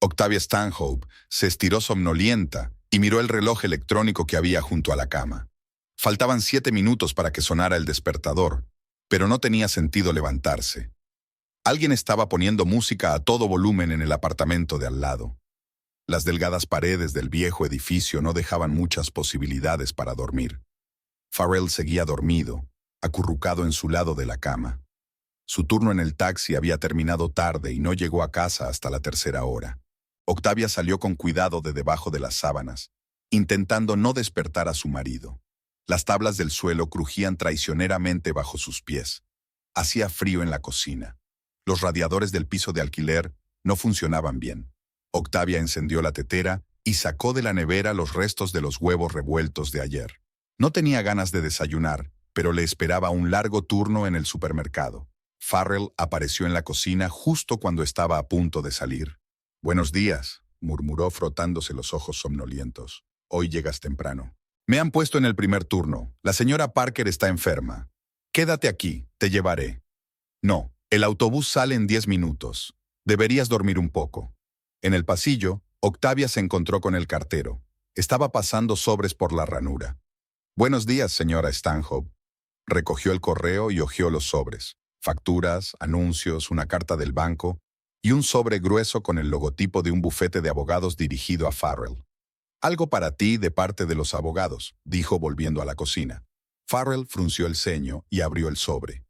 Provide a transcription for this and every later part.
Octavia Stanhope se estiró somnolienta y miró el reloj electrónico que había junto a la cama. Faltaban 7 minutos para que sonara el despertador, pero no tenía sentido levantarse. Alguien estaba poniendo música a todo volumen en el apartamento de al lado. Las delgadas paredes del viejo edificio no dejaban muchas posibilidades para dormir. Farrell seguía dormido, acurrucado en su lado de la cama. Su turno en el taxi había terminado tarde y no llegó a casa hasta la tercera hora. Octavia salió con cuidado de debajo de las sábanas, intentando no despertar a su marido. Las tablas del suelo crujían traicioneramente bajo sus pies. Hacía frío en la cocina. Los radiadores del piso de alquiler no funcionaban bien. Octavia encendió la tetera y sacó de la nevera los restos de los huevos revueltos de ayer. No tenía ganas de desayunar, pero le esperaba un largo turno en el supermercado. Farrell apareció en la cocina justo cuando estaba a punto de salir. «Buenos días», murmuró frotándose los ojos somnolientos. «Hoy llegas temprano». «Me han puesto en el primer turno. La señora Parker está enferma. Quédate aquí, te llevaré». «No, el autobús sale en 10 minutos. Deberías dormir un poco». En el pasillo, Octavia se encontró con el cartero. Estaba pasando sobres por la ranura. «Buenos días, señora Stanhope». Recogió el correo y hojeó los sobres. Facturas, anuncios, una carta del banco y un sobre grueso con el logotipo de un bufete de abogados dirigido a Farrell. «Algo para ti de parte de los abogados», dijo volviendo a la cocina. Farrell frunció el ceño y abrió el sobre.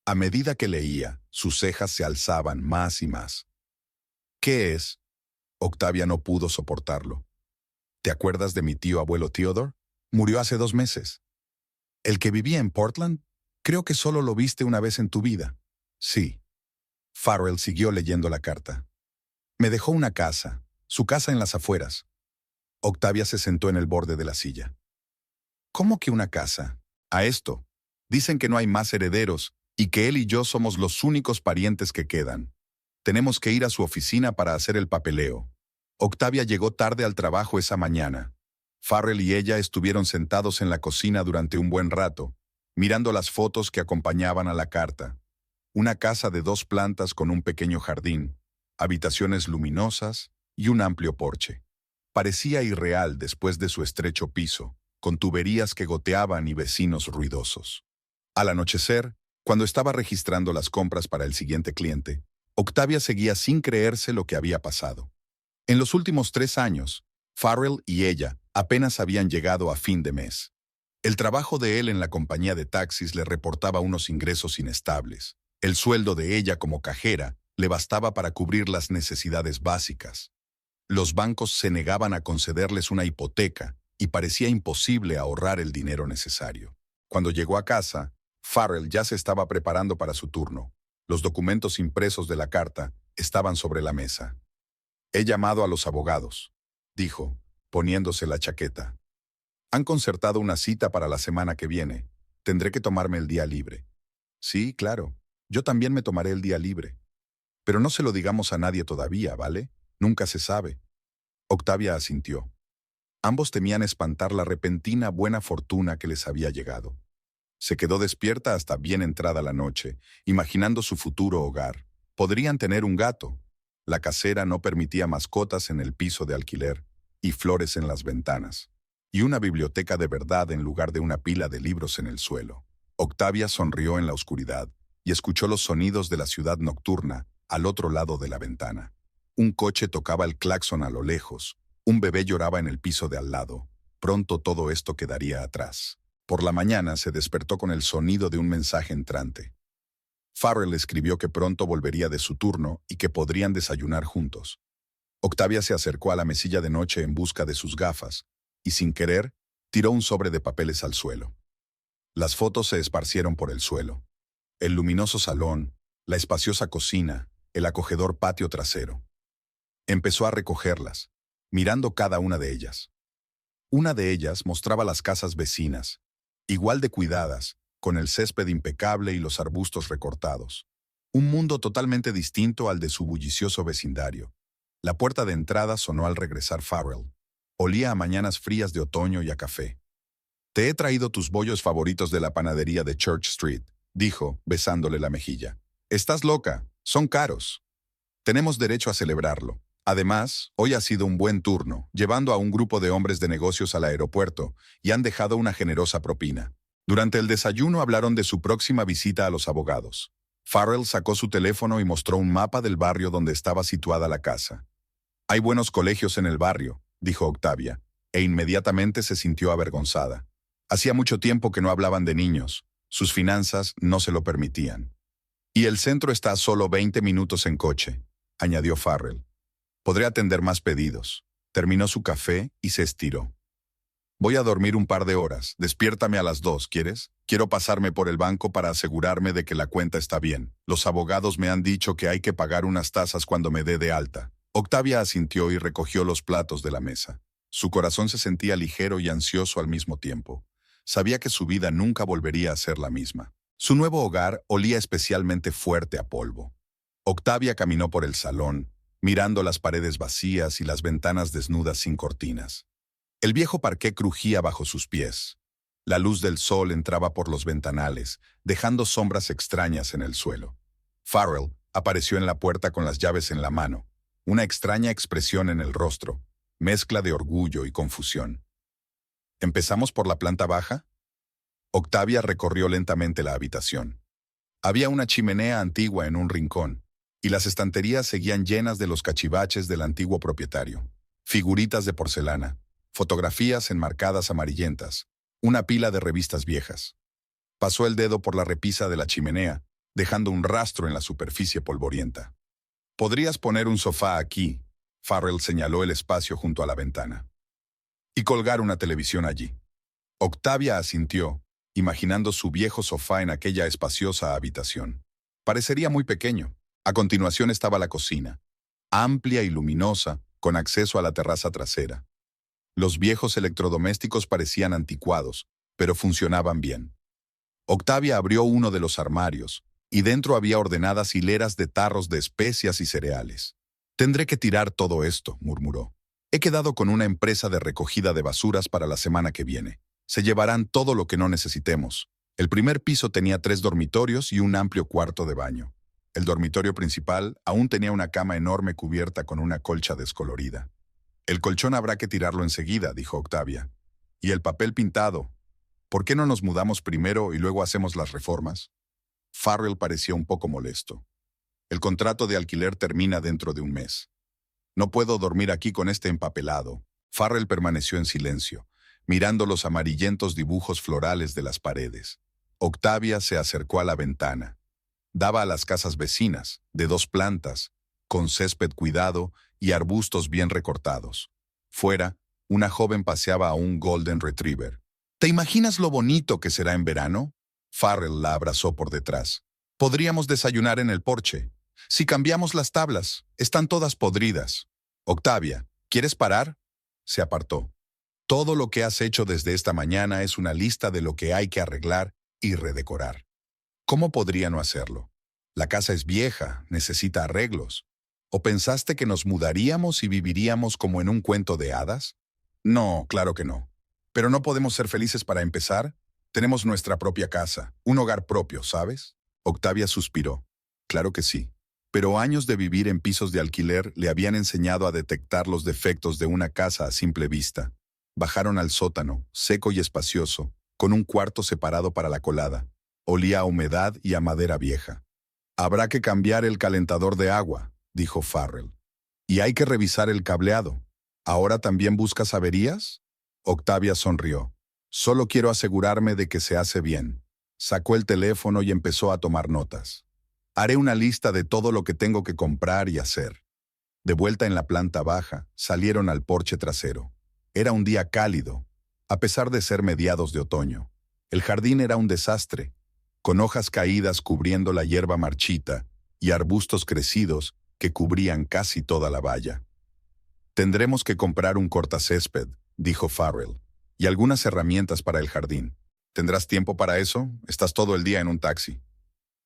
A medida que leía, sus cejas se alzaban más y más. «¿Qué es?» Octavia no pudo soportarlo. «¿Te acuerdas de mi tío abuelo Theodore? Murió hace 2 meses. ¿El que vivía en Portland? Creo que solo lo viste una vez en tu vida». «Sí». Farrell siguió leyendo la carta. «Me dejó una casa, su casa en las afueras». Octavia se sentó en el borde de la silla. «¿Cómo que una casa?» «A esto. Dicen que no hay más herederos y que él y yo somos los únicos parientes que quedan. Tenemos que ir a su oficina para hacer el papeleo». Octavia llegó tarde al trabajo esa mañana. Farrell y ella estuvieron sentados en la cocina durante un buen rato, mirando las fotos que acompañaban a la carta. Una casa de 2 plantas con un pequeño jardín, habitaciones luminosas y un amplio porche. Parecía irreal después de su estrecho piso, con tuberías que goteaban y vecinos ruidosos. Al anochecer, cuando estaba registrando las compras para el siguiente cliente, Octavia seguía sin creerse lo que había pasado. En los últimos 3 años, Farrell y ella apenas habían llegado a fin de mes. El trabajo de él en la compañía de taxis le reportaba unos ingresos inestables. El sueldo de ella como cajera le bastaba para cubrir las necesidades básicas. Los bancos se negaban a concederles una hipoteca y parecía imposible ahorrar el dinero necesario. Cuando llegó a casa, Farrell ya se estaba preparando para su turno. Los documentos impresos de la carta estaban sobre la mesa. «He llamado a los abogados», dijo, poniéndose la chaqueta. «Han concertado una cita para la semana que viene. Tendré que tomarme el día libre». «Sí, claro. Yo también me tomaré el día libre. Pero no se lo digamos a nadie todavía, ¿vale? Nunca se sabe». Octavia asintió. Ambos temían espantar la repentina buena fortuna que les había llegado. Se quedó despierta hasta bien entrada la noche, imaginando su futuro hogar. Podrían tener un gato. La casera no permitía mascotas en el piso de alquiler y flores en las ventanas. Y una biblioteca de verdad en lugar de una pila de libros en el suelo. Octavia sonrió en la oscuridad y escuchó los sonidos de la ciudad nocturna al otro lado de la ventana. Un coche tocaba el claxon a lo lejos. Un bebé lloraba en el piso de al lado. Pronto todo esto quedaría atrás. Por la mañana se despertó con el sonido de un mensaje entrante. Farrell escribió que pronto volvería de su turno y que podrían desayunar juntos. Octavia se acercó a la mesilla de noche en busca de sus gafas y, sin querer, tiró un sobre de papeles al suelo. Las fotos se esparcieron por el suelo. El luminoso salón, la espaciosa cocina, el acogedor patio trasero. Empezó a recogerlas, mirando cada una de ellas. Una de ellas mostraba las casas vecinas, igual de cuidadas, con el césped impecable y los arbustos recortados. Un mundo totalmente distinto al de su bullicioso vecindario. La puerta de entrada sonó al regresar Farrell. Olía a mañanas frías de otoño y a café. «Te he traído tus bollos favoritos de la panadería de Church Street», dijo, besándole la mejilla. «Estás loca, son caros. Tenemos derecho a celebrarlo. Además, hoy ha sido un buen turno, llevando a un grupo de hombres de negocios al aeropuerto y han dejado una generosa propina. Durante el desayuno hablaron de su próxima visita a los abogados. Farrell sacó su teléfono y mostró un mapa del barrio donde estaba situada la casa. Hay buenos colegios en el barrio, dijo Octavia, e inmediatamente se sintió avergonzada. Hacía mucho tiempo que no hablaban de niños. Sus finanzas no se lo permitían. Y el centro está a solo 20 minutos en coche, añadió Farrell. Podré atender más pedidos. Terminó su café y se estiró. Voy a dormir un par de horas. Despiértame a las 2, ¿quieres? Quiero pasarme por el banco para asegurarme de que la cuenta está bien. Los abogados me han dicho que hay que pagar unas tasas cuando me dé de alta. Octavia asintió y recogió los platos de la mesa. Su corazón se sentía ligero y ansioso al mismo tiempo. Sabía que su vida nunca volvería a ser la misma. Su nuevo hogar olía especialmente fuerte a polvo. Octavia caminó por el salón, mirando las paredes vacías y las ventanas desnudas sin cortinas. El viejo parqué crujía bajo sus pies. La luz del sol entraba por los ventanales, dejando sombras extrañas en el suelo. Farrell apareció en la puerta con las llaves en la mano, una extraña expresión en el rostro, mezcla de orgullo y confusión. ¿Empezamos por la planta baja? Octavia recorrió lentamente la habitación. Había una chimenea antigua en un rincón, y las estanterías seguían llenas de los cachivaches del antiguo propietario. Figuritas de porcelana, fotografías enmarcadas amarillentas, una pila de revistas viejas. Pasó el dedo por la repisa de la chimenea, dejando un rastro en la superficie polvorienta. «Podrías poner un sofá aquí», Farrell señaló el espacio junto a la ventana. «Y colgar una televisión allí». Octavia asintió, imaginando su viejo sofá en aquella espaciosa habitación. Parecería muy pequeño. A continuación estaba la cocina, amplia y luminosa, con acceso a la terraza trasera. Los viejos electrodomésticos parecían anticuados, pero funcionaban bien. Octavia abrió uno de los armarios, y dentro había ordenadas hileras de tarros de especias y cereales. «Tendré que tirar todo esto», murmuró. «He quedado con una empresa de recogida de basuras para la semana que viene. Se llevarán todo lo que no necesitemos». El primer piso tenía 3 dormitorios y un amplio cuarto de baño. El dormitorio principal aún tenía una cama enorme cubierta con una colcha descolorida. «El colchón habrá que tirarlo enseguida», dijo Octavia. «Y el papel pintado. ¿Por qué no nos mudamos primero y luego hacemos las reformas?» Farrell parecía un poco molesto. «El contrato de alquiler termina dentro de un mes. No puedo dormir aquí con este empapelado». Farrell permaneció en silencio, mirando los amarillentos dibujos florales de las paredes. Octavia se acercó a la ventana. Daba a las casas vecinas, de 2 plantas, con césped cuidado y arbustos bien recortados. Fuera, una joven paseaba a un Golden Retriever. «¿Te imaginas lo bonito que será en verano?» Farrell la abrazó por detrás. «Podríamos desayunar en el porche. Si cambiamos las tablas, están todas podridas». «Octavia, ¿quieres parar?» Se apartó. «Todo lo que has hecho desde esta mañana es una lista de lo que hay que arreglar y redecorar. ¿Cómo podría no hacerlo? La casa es vieja, necesita arreglos. ¿O pensaste que nos mudaríamos y viviríamos como en un cuento de hadas? No, claro que no. Pero no podemos ser felices para empezar. Tenemos nuestra propia casa, un hogar propio, ¿sabes?» Octavia suspiró. Claro que sí. Pero años de vivir en pisos de alquiler le habían enseñado a detectar los defectos de una casa a simple vista. Bajaron al sótano, seco y espacioso, con un cuarto separado para la colada. Olía a humedad y a madera vieja. «Habrá que cambiar el calentador de agua», dijo Farrell. «Y hay que revisar el cableado. ¿Ahora también buscas averías?» Octavia sonrió. «Solo quiero asegurarme de que se hace bien». Sacó el teléfono y empezó a tomar notas. «Haré una lista de todo lo que tengo que comprar y hacer». De vuelta en la planta baja, salieron al porche trasero. Era un día cálido, a pesar de ser mediados de otoño. El jardín era un desastre, con hojas caídas cubriendo la hierba marchita y arbustos crecidos que cubrían casi toda la valla. «Tendremos que comprar un cortacésped», dijo Farrell, «y algunas herramientas para el jardín. ¿Tendrás tiempo para eso? Estás todo el día en un taxi».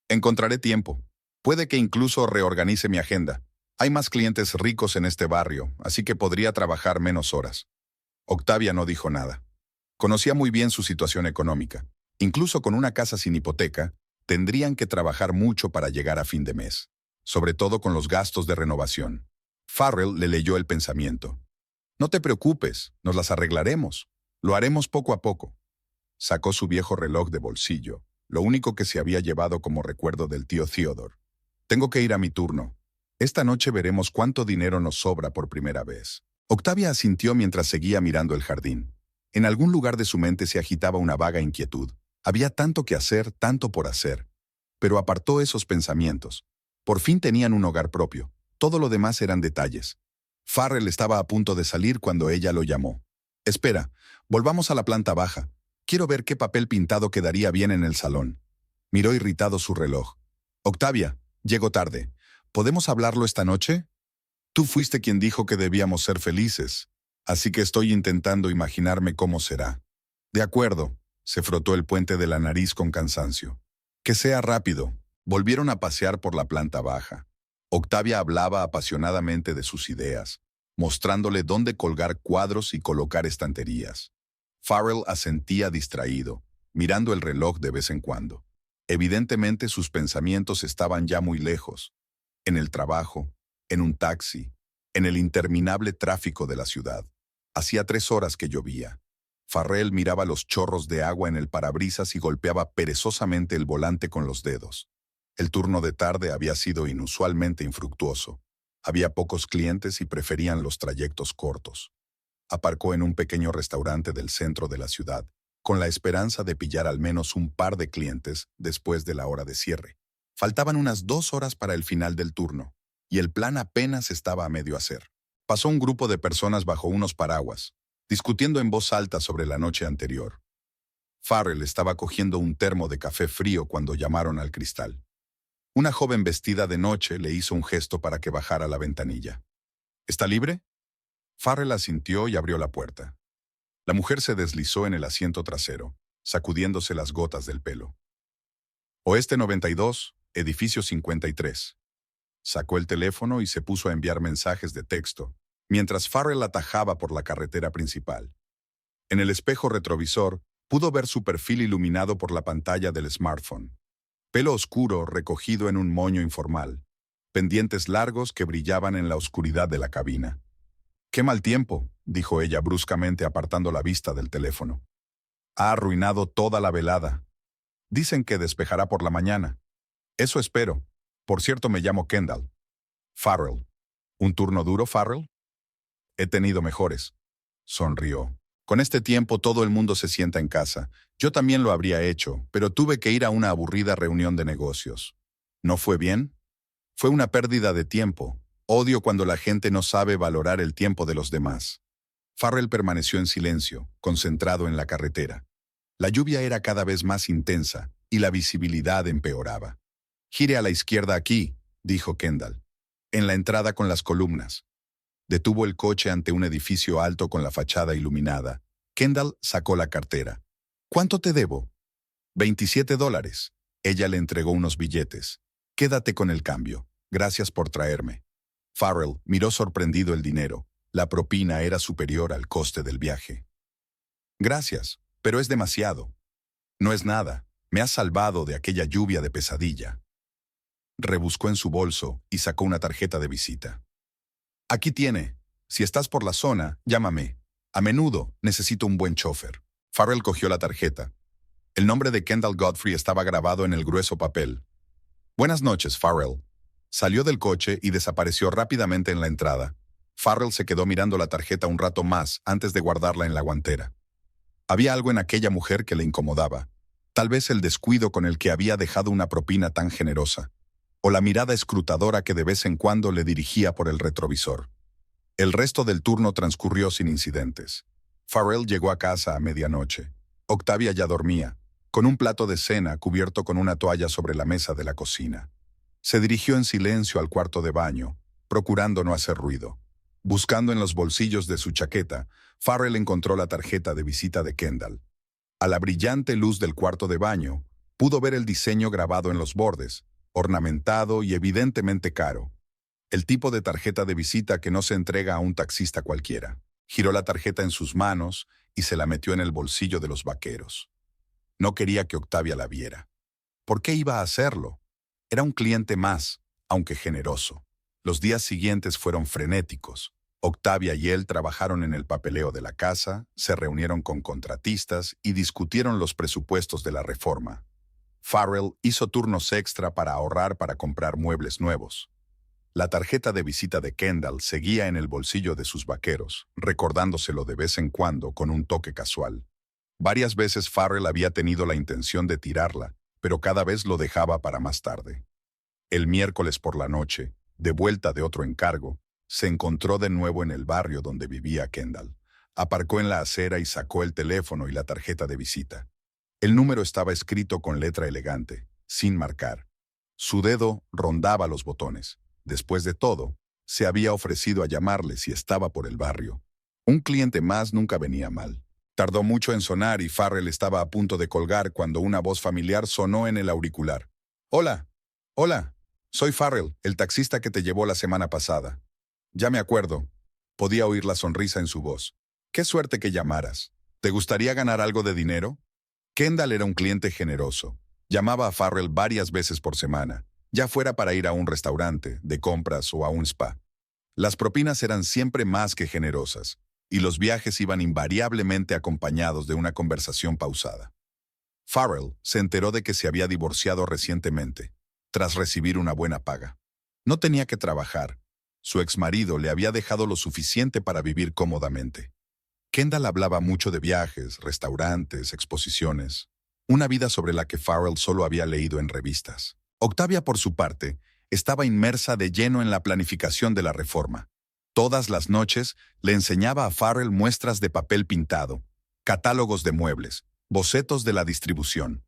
«Encontraré tiempo. Puede que incluso reorganice mi agenda. Hay más clientes ricos en este barrio, así que podría trabajar menos horas». Octavia no dijo nada. Conocía muy bien su situación económica. Incluso con una casa sin hipoteca, tendrían que trabajar mucho para llegar a fin de mes, sobre todo con los gastos de renovación. Farrell le leyó el pensamiento. No te preocupes, nos las arreglaremos. Lo haremos poco a poco. Sacó su viejo reloj de bolsillo, lo único que se había llevado como recuerdo del tío Theodore. Tengo que ir a mi turno. Esta noche veremos cuánto dinero nos sobra por primera vez. Octavia asintió mientras seguía mirando el jardín. En algún lugar de su mente se agitaba una vaga inquietud. Había tanto que hacer, tanto por hacer. Pero apartó esos pensamientos. Por fin tenían un hogar propio. Todo lo demás eran detalles. Farrell estaba a punto de salir cuando ella lo llamó. Espera, volvamos a la planta baja. Quiero ver qué papel pintado quedaría bien en el salón. Miró irritado su reloj. Octavia, llego tarde. ¿Podemos hablarlo esta noche? Tú fuiste quien dijo que debíamos ser felices, así que estoy intentando imaginarme cómo será. De acuerdo, se frotó el puente de la nariz con cansancio. Que sea rápido. Volvieron a pasear por la planta baja. Octavia hablaba apasionadamente de sus ideas, mostrándole dónde colgar cuadros y colocar estanterías. Farrell asentía distraído, mirando el reloj de vez en cuando. Evidentemente sus pensamientos estaban ya muy lejos. En el trabajo, en un taxi, en el interminable tráfico de la ciudad. Hacía 3 horas que llovía. Farrell miraba los chorros de agua en el parabrisas y golpeaba perezosamente el volante con los dedos. El turno de tarde había sido inusualmente infructuoso. Había pocos clientes y preferían los trayectos cortos. Aparcó en un pequeño restaurante del centro de la ciudad, con la esperanza de pillar al menos un par de clientes después de la hora de cierre. Faltaban unas 2 horas para el final del turno, y el plan apenas estaba a medio hacer. Pasó un grupo de personas bajo unos paraguas, discutiendo en voz alta sobre la noche anterior. Farrell estaba cogiendo un termo de café frío cuando llamaron al cristal. Una joven vestida de noche le hizo un gesto para que bajara la ventanilla. ¿Está libre? Farrell asintió y abrió la puerta. La mujer se deslizó en el asiento trasero, sacudiéndose las gotas del pelo. Oeste 92, edificio 53. Sacó el teléfono y se puso a enviar mensajes de texto, mientras Farrell atajaba por la carretera principal. En el espejo retrovisor, pudo ver su perfil iluminado por la pantalla del smartphone. Pelo oscuro recogido en un moño informal. Pendientes largos que brillaban en la oscuridad de la cabina. «Qué mal tiempo», dijo ella bruscamente apartando la vista del teléfono. «Ha arruinado toda la velada. Dicen que despejará por la mañana. Eso espero. Por cierto, me llamo Kendall». Farrell. «¿Un turno duro, Farrell?» «He tenido mejores». Sonrió. «Con este tiempo todo el mundo se sienta en casa. Yo también lo habría hecho, pero tuve que ir a una aburrida reunión de negocios. ¿No fue bien?» «Fue una pérdida de tiempo. Odio cuando la gente no sabe valorar el tiempo de los demás». Farrell permaneció en silencio, concentrado en la carretera. La lluvia era cada vez más intensa y la visibilidad empeoraba. «Gire a la izquierda aquí», dijo Kendall. «En la entrada con las columnas». Detuvo el coche ante un edificio alto con la fachada iluminada. Kendall sacó la cartera. «¿Cuánto te debo?» $27. Ella le entregó unos billetes. «Quédate con el cambio. Gracias por traerme». Farrell miró sorprendido el dinero. La propina era superior al coste del viaje. «Gracias, pero es demasiado». «No es nada. Me has salvado de aquella lluvia de pesadilla». Rebuscó en su bolso y sacó una tarjeta de visita. «Aquí tiene. Si estás por la zona, llámame. A menudo necesito un buen chofer». Farrell cogió la tarjeta. El nombre de Kendall Godfrey estaba grabado en el grueso papel. «Buenas noches, Farrell». Salió del coche y desapareció rápidamente en la entrada. Farrell se quedó mirando la tarjeta un rato más antes de guardarla en la guantera. Había algo en aquella mujer que le incomodaba. Tal vez el descuido con el que había dejado una propina tan generosa, o la mirada escrutadora que de vez en cuando le dirigía por el retrovisor. El resto del turno transcurrió sin incidentes. Farrell llegó a casa a medianoche. Octavia ya dormía, con un plato de cena cubierto con una toalla sobre la mesa de la cocina. Se dirigió en silencio al cuarto de baño, procurando no hacer ruido. Buscando en los bolsillos de su chaqueta, Farrell encontró la tarjeta de visita de Kendall. A la brillante luz del cuarto de baño, pudo ver el diseño grabado en los bordes, ornamentado y evidentemente caro. El tipo de tarjeta de visita que no se entrega a un taxista cualquiera. Giró la tarjeta en sus manos y se la metió en el bolsillo de los vaqueros. No quería que Octavia la viera. ¿Por qué iba a hacerlo? Era un cliente más, aunque generoso. Los días siguientes fueron frenéticos. Octavia y él trabajaron en el papeleo de la casa, se reunieron con contratistas y discutieron los presupuestos de la reforma. Farrell hizo turnos extra para ahorrar para comprar muebles nuevos. La tarjeta de visita de Kendall seguía en el bolsillo de sus vaqueros, recordándoselo de vez en cuando con un toque casual. Varias veces Farrell había tenido la intención de tirarla, pero cada vez lo dejaba para más tarde. El miércoles por la noche, de vuelta de otro encargo, se encontró de nuevo en el barrio donde vivía Kendall. Aparcó en la acera y sacó el teléfono y la tarjeta de visita. El número estaba escrito con letra elegante, sin marcar. Su dedo rondaba los botones. Después de todo, se había ofrecido a llamarle si estaba por el barrio. Un cliente más nunca venía mal. Tardó mucho en sonar y Farrell estaba a punto de colgar cuando una voz familiar sonó en el auricular. «Hola, hola, soy Farrell, el taxista que te llevó la semana pasada». «Ya me acuerdo». Podía oír la sonrisa en su voz. «Qué suerte que llamaras. ¿Te gustaría ganar algo de dinero?» Kendall era un cliente generoso. Llamaba a Farrell varias veces por semana, ya fuera para ir a un restaurante, de compras o a un spa. Las propinas eran siempre más que generosas, y los viajes iban invariablemente acompañados de una conversación pausada. Farrell se enteró de que se había divorciado recientemente, tras recibir una buena paga. No tenía que trabajar. Su exmarido le había dejado lo suficiente para vivir cómodamente. Kendall hablaba mucho de viajes, restaurantes, exposiciones, una vida sobre la que Farrell solo había leído en revistas. Octavia, por su parte, estaba inmersa de lleno en la planificación de la reforma. Todas las noches le enseñaba a Farrell muestras de papel pintado, catálogos de muebles, bocetos de la distribución.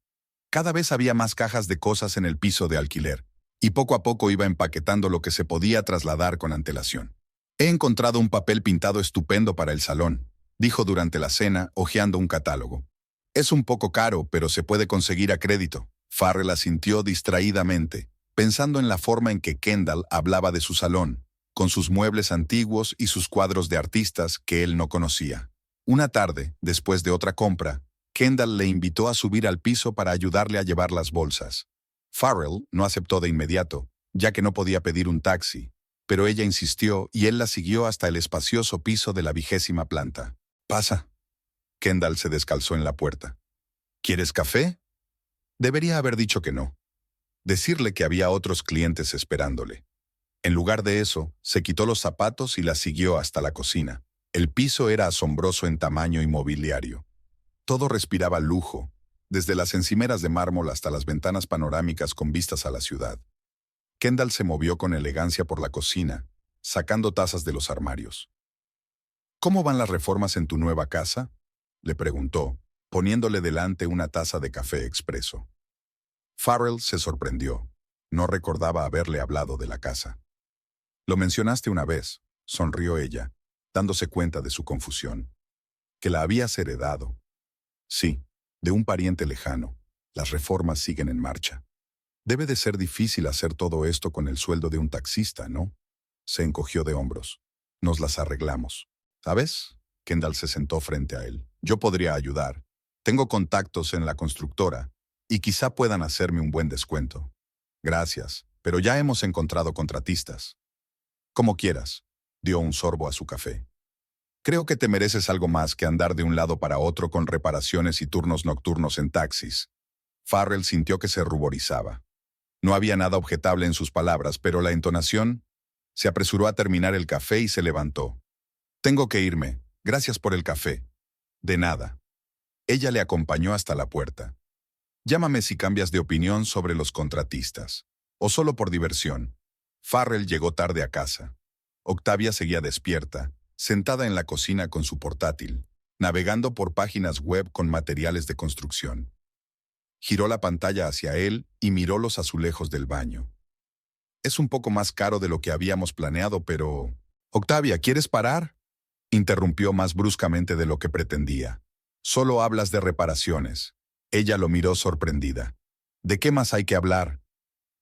Cada vez había más cajas de cosas en el piso de alquiler, y poco a poco iba empaquetando lo que se podía trasladar con antelación. «He encontrado un papel pintado estupendo para el salón», dijo durante la cena, hojeando un catálogo. «Es un poco caro, pero se puede conseguir a crédito». Farrell asintió distraídamente, pensando en la forma en que Kendall hablaba de su salón, con sus muebles antiguos y sus cuadros de artistas que él no conocía. Una tarde, después de otra compra, Kendall le invitó a subir al piso para ayudarle a llevar las bolsas. Farrell no aceptó de inmediato, ya que no podía pedir un taxi, pero ella insistió y él la siguió hasta el espacioso piso de la 20ª planta. «Pasa». Kendall se descalzó en la puerta. «¿Quieres café?» Debería haber dicho que no. Decirle que había otros clientes esperándole. En lugar de eso, se quitó los zapatos y la siguió hasta la cocina. El piso era asombroso en tamaño y mobiliario. Todo respiraba lujo, desde las encimeras de mármol hasta las ventanas panorámicas con vistas a la ciudad. Kendall se movió con elegancia por la cocina, sacando tazas de los armarios. «¿Cómo van las reformas en tu nueva casa?», le preguntó, poniéndole delante una taza de café expreso. Farrell se sorprendió. No recordaba haberle hablado de la casa. «Lo mencionaste una vez», sonrió ella, dándose cuenta de su confusión. «Que la habías heredado». «Sí, de un pariente lejano. Las reformas siguen en marcha». «Debe de ser difícil hacer todo esto con el sueldo de un taxista, ¿no?». Se encogió de hombros. «Nos las arreglamos». «¿Sabes?». Kendall se sentó frente a él. «Yo podría ayudar. Tengo contactos en la constructora y quizá puedan hacerme un buen descuento». «Gracias, pero ya hemos encontrado contratistas». «Como quieras», dio un sorbo a su café. «Creo que te mereces algo más que andar de un lado para otro con reparaciones y turnos nocturnos en taxis». Farrell sintió que se ruborizaba. No había nada objetable en sus palabras, pero la entonación. Se apresuró a terminar el café y se levantó. «Tengo que irme. Gracias por el café». «De nada». Ella le acompañó hasta la puerta. «Llámame si cambias de opinión sobre los contratistas. O solo por diversión». Farrell llegó tarde a casa. Octavia seguía despierta, sentada en la cocina con su portátil, navegando por páginas web con materiales de construcción. Giró la pantalla hacia él y miró los azulejos del baño. «Es un poco más caro de lo que habíamos planeado, pero...». «Octavia, ¿quieres parar?», interrumpió más bruscamente de lo que pretendía. «Solo hablas de reparaciones». Ella lo miró sorprendida. «¿De qué más hay que hablar?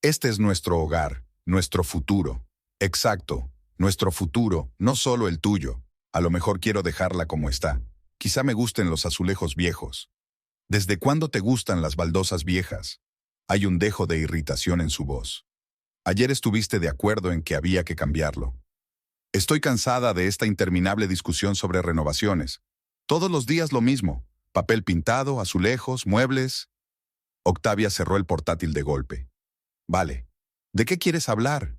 Este es nuestro hogar, nuestro futuro». «Exacto, nuestro futuro, no solo el tuyo. A lo mejor quiero dejarla como está. Quizá me gusten los azulejos viejos». «¿Desde cuándo te gustan las baldosas viejas?». Hay un dejo de irritación en su voz. Ayer estuviste de acuerdo en que había que cambiarlo. Estoy cansada de esta interminable discusión sobre renovaciones. Todos los días lo mismo. Papel pintado, azulejos, muebles. Octavia cerró el portátil de golpe. Vale. ¿De qué quieres hablar?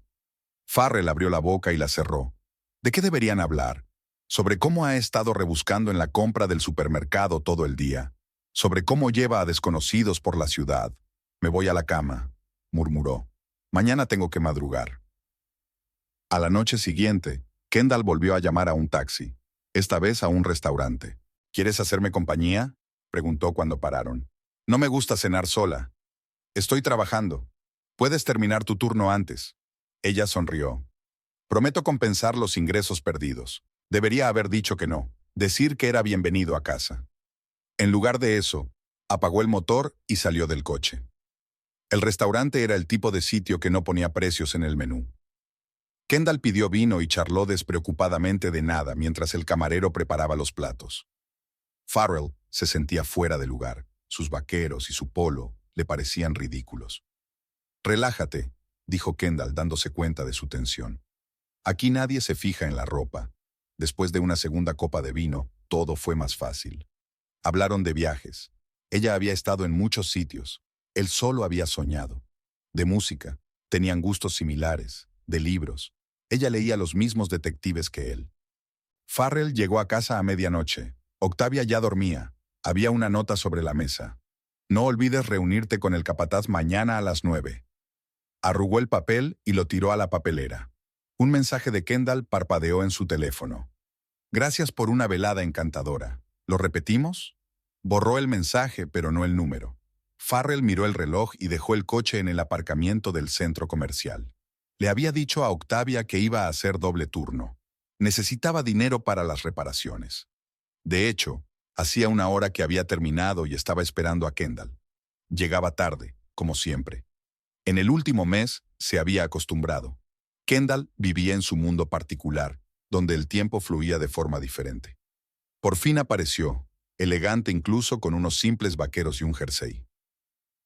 Farrell abrió la boca y la cerró. ¿De qué deberían hablar? Sobre cómo ha estado rebuscando en la compra del supermercado todo el día. Sobre cómo lleva a desconocidos por la ciudad. Me voy a la cama, murmuró. Mañana tengo que madrugar. A la noche siguiente, Kendall volvió a llamar a un taxi, esta vez a un restaurante. ¿Quieres hacerme compañía?, preguntó cuando pararon. No me gusta cenar sola. Estoy trabajando. Puedes terminar tu turno antes. Ella sonrió. Prometo compensar los ingresos perdidos. Debería haber dicho que no, decir que era bienvenido a casa. En lugar de eso, apagó el motor y salió del coche. El restaurante era el tipo de sitio que no ponía precios en el menú. Kendall pidió vino y charló despreocupadamente de nada mientras el camarero preparaba los platos. Farrell se sentía fuera de lugar. Sus vaqueros y su polo le parecían ridículos. Relájate, dijo Kendall dándose cuenta de su tensión. Aquí nadie se fija en la ropa. Después de una segunda copa de vino, todo fue más fácil. Hablaron de viajes. Ella había estado en muchos sitios. Él solo había soñado. De música. Tenían gustos similares. De libros. Ella leía los mismos detectives que él. Farrell llegó a casa a medianoche. Octavia ya dormía. Había una nota sobre la mesa. No olvides reunirte con el capataz mañana a las 9. Arrugó el papel y lo tiró a la papelera. Un mensaje de Kendall parpadeó en su teléfono. Gracias por una velada encantadora. ¿Lo repetimos? Borró el mensaje, pero no el número. Farrell miró el reloj y dejó el coche en el aparcamiento del centro comercial. Le había dicho a Octavia que iba a hacer doble turno. Necesitaba dinero para las reparaciones. De hecho, hacía una hora que había terminado y estaba esperando a Kendall. Llegaba tarde, como siempre. En el último mes se había acostumbrado. Kendall vivía en su mundo particular, donde el tiempo fluía de forma diferente. Por fin apareció, elegante incluso con unos simples vaqueros y un jersey.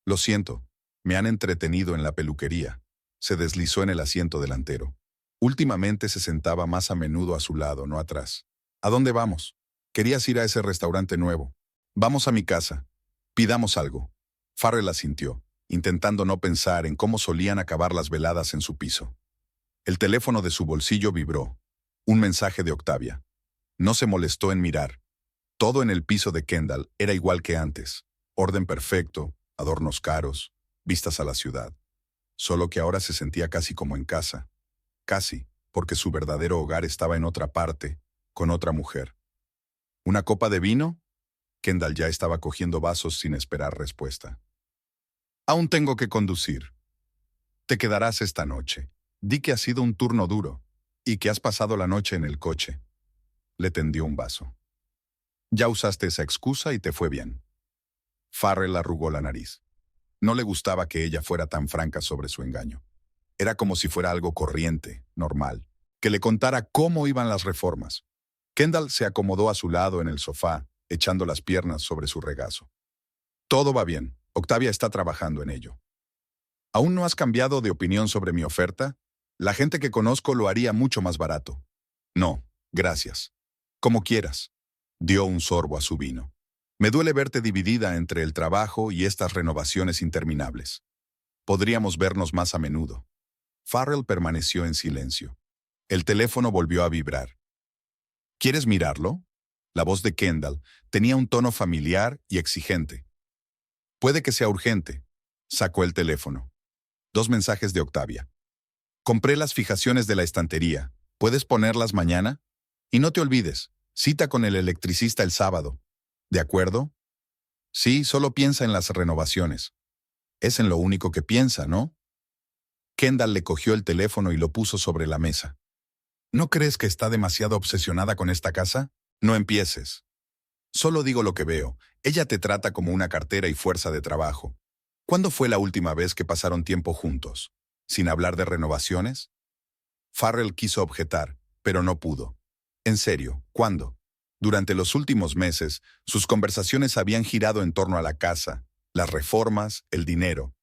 Lo siento, me han entretenido en la peluquería. Se deslizó en el asiento delantero. Últimamente se sentaba más a menudo a su lado, no atrás. ¿A dónde vamos? Querías ir a ese restaurante nuevo. Vamos a mi casa. Pidamos algo. Farrell asintió, intentando no pensar en cómo solían acabar las veladas en su piso. El teléfono de su bolsillo vibró. Un mensaje de Octavia. No se molestó en mirar. Todo en el piso de Kendall era igual que antes. Orden perfecto, adornos caros, vistas a la ciudad. Solo que ahora se sentía casi como en casa. Casi, porque su verdadero hogar estaba en otra parte, con otra mujer. ¿Una copa de vino? Kendall ya estaba cogiendo vasos sin esperar respuesta. Aún tengo que conducir. Te quedarás esta noche. Di que ha sido un turno duro y que has pasado la noche en el coche. Le tendió un vaso. Ya usaste esa excusa y te fue bien. Farrell arrugó la nariz. No le gustaba que ella fuera tan franca sobre su engaño. Era como si fuera algo corriente, normal, que le contara cómo iban las reformas. Kendall se acomodó a su lado en el sofá, echando las piernas sobre su regazo. Todo va bien. Octavia está trabajando en ello. ¿Aún no has cambiado de opinión sobre mi oferta? La gente que conozco lo haría mucho más barato. No, gracias. Como quieras. Dio un sorbo a su vino. Me duele verte dividida entre el trabajo y estas renovaciones interminables. Podríamos vernos más a menudo. Farrell permaneció en silencio. El teléfono volvió a vibrar. ¿Quieres mirarlo? La voz de Kendall tenía un tono familiar y exigente. Puede que sea urgente. Sacó el teléfono. 2 mensajes de Octavia. Compré las fijaciones de la estantería. ¿Puedes ponerlas mañana? Y no te olvides, cita con el electricista el sábado. ¿De acuerdo? Sí, solo piensa en las renovaciones. Es en lo único que piensa, ¿no? Kendall le cogió el teléfono y lo puso sobre la mesa. ¿No crees que está demasiado obsesionada con esta casa? No empieces. Solo digo lo que veo. Ella te trata como una cartera y fuerza de trabajo. ¿Cuándo fue la última vez que pasaron tiempo juntos? ¿Sin hablar de renovaciones? Farrell quiso objetar, pero no pudo. En serio, ¿cuándo? Durante los últimos meses, sus conversaciones habían girado en torno a la casa, las reformas, el dinero.